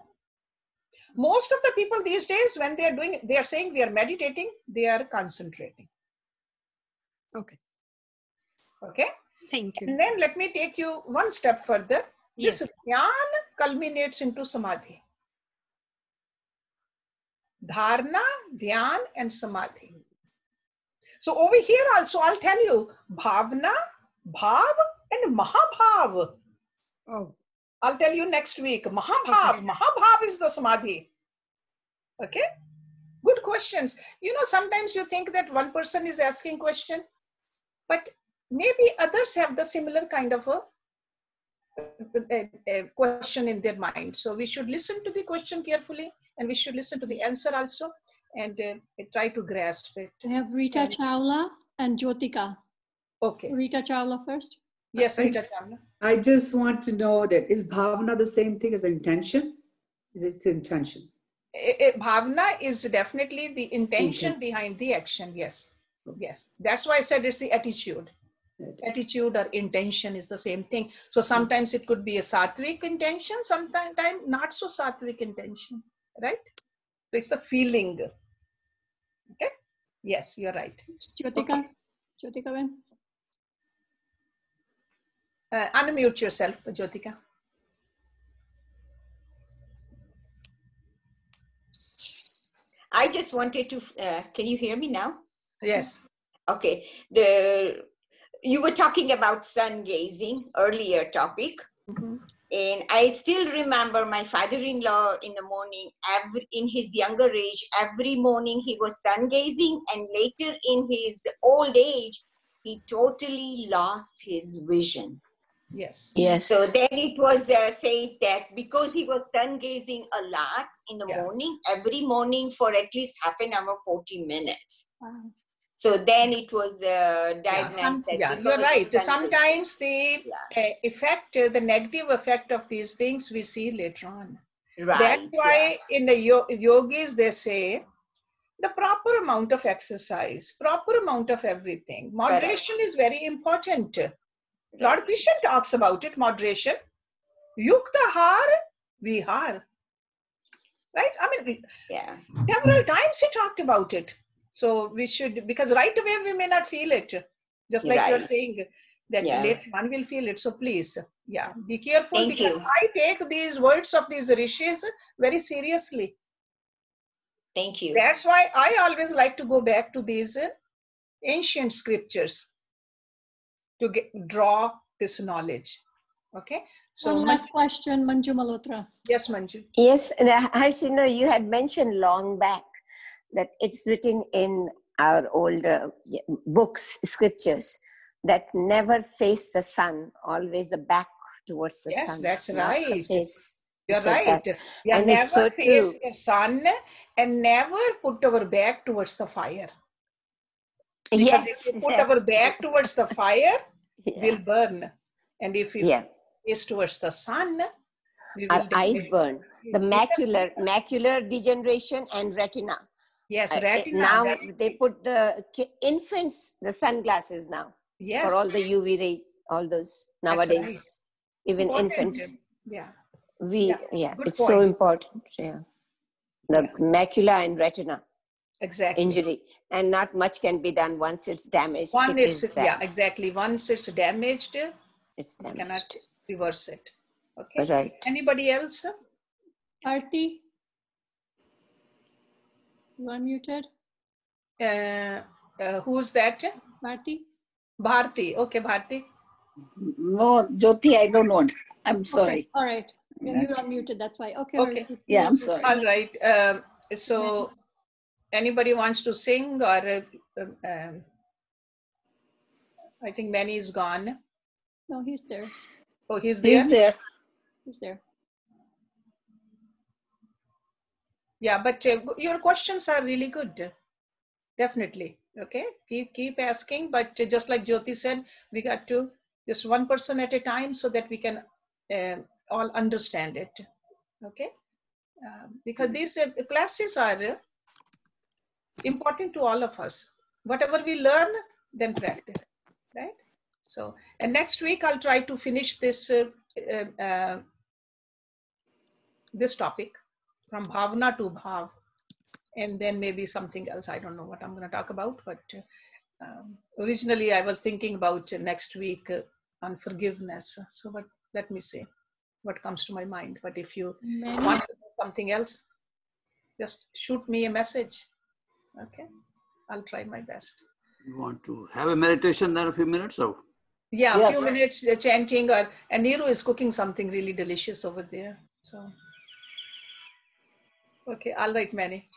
Most of the people these days, when they are saying we are meditating, they are concentrating. Okay. Okay. Thank you. And then let me take you one step further. Yes. This dhyan culminates into samadhi. Dharna, dhyan, and samadhi. So over here also, I'll tell you, Bhavna, Bhav, and Mahabhav. Oh. I'll tell you next week. Mahabhav. Okay. Mahabhav is the samadhi. Okay? Good questions. You know, sometimes you think that one person is asking question. but maybe others have the similar kind of a question in their mind. So we should listen to the question carefully, and we should listen to the answer also, and try to grasp it. I have Rita Chawla and Jyotika. Okay. Rita Chawla first. Yes, Rita Chawla. I just want to know that is bhavna the same thing as intention? Is its intention? Bhavna is definitely the intention behind the action. Yes. Yes. That's why I said it's the attitude. Attitude or intention is the same thing. So sometimes it could be a sattvic intention, sometimes not so sattvic intention, right? So it's the feeling. Okay. Yes, you're right. Jyotika. Okay. Jyotika. Unmute yourself, Jyotika. I just wanted to, can you hear me now? Yes. Okay. You were talking about sun gazing, earlier topic. Mm-hmm. And I still remember my father-in-law in the morning, in his younger age, every morning he was sun gazing, and later in his old age, he totally lost his vision. Yes. Yes. So then it was said that because he was sun gazing a lot in the morning, every morning for at least half an hour, 40 minutes. Wow. So then it was diagnosed that you're right. Sometimes the effect, the negative effect of these things we see later on. Right. That's why in the yogis they say the proper amount of exercise, proper amount of everything. Moderation is very important. Lord Krishna talks about it, moderation. Yukta har vihar. Right? I mean, several times he talked about it. So we should, because right away we may not feel it. Just like you're saying that later one will feel it. So please, be careful. Thank because you. I take these words of these rishis very seriously. Thank you. That's why I always like to go back to these ancient scriptures to draw this knowledge. Okay. So one last question, Manju Malhotra. Yes, Manju. Yes, and Hersh, you had mentioned long back that it's written in our old books, scriptures, that never face the sun, always the back towards the sun. Yes, that's not right. the face. You're So right. and never it's so face true. the sun and never put our back towards the fire. Because if we put our back towards the fire, we'll burn. And if we face towards the sun, we will our eyes burn. The macular degeneration and retina. Yes, retina. Now they put the infants the sunglasses now. Yes. For all the UV rays, all those nowadays. Right. Even Important. infants. Yeah. It's so important. Yeah. The macula and retina. Exactly. Injury. And not much can be done once it's damaged. Exactly. Once it's damaged, it's damaged. You cannot reverse it. Okay. Right. Anybody else? Arti? You unmuted? Who's that? Bharti? Bharti. Okay, Bharti. No, Jyoti, I don't want. I'm sorry. Okay. All right. You unmuted, that's why. Okay. Okay. Yeah, I'm sorry. All right. So anybody wants to sing or I think Manny is gone. No, he's there. Oh, he's there? He's there. He's there. Yeah, but your questions are really good. Definitely. Okay. Keep asking. But just like Jyoti said, we got to just one person at a time so that we can all understand it. Okay. Because these classes are important to all of us. Whatever we learn, then practice. Right. So, and next week I'll try to finish this this topic from Bhavna to Bhav, and then maybe something else. I don't know what I'm going to talk about, but originally I was thinking about next week on forgiveness. So, but let me see what comes to my mind. But if you want to do something else, just shoot me a message. Okay, I'll try my best. You want to have a meditation there a few minutes or? Yeah, a few minutes chanting, and Neeru is cooking something really delicious over there. So, okay, all right, Manny.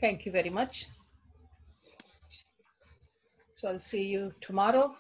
Thank you very much. So I'll see you tomorrow.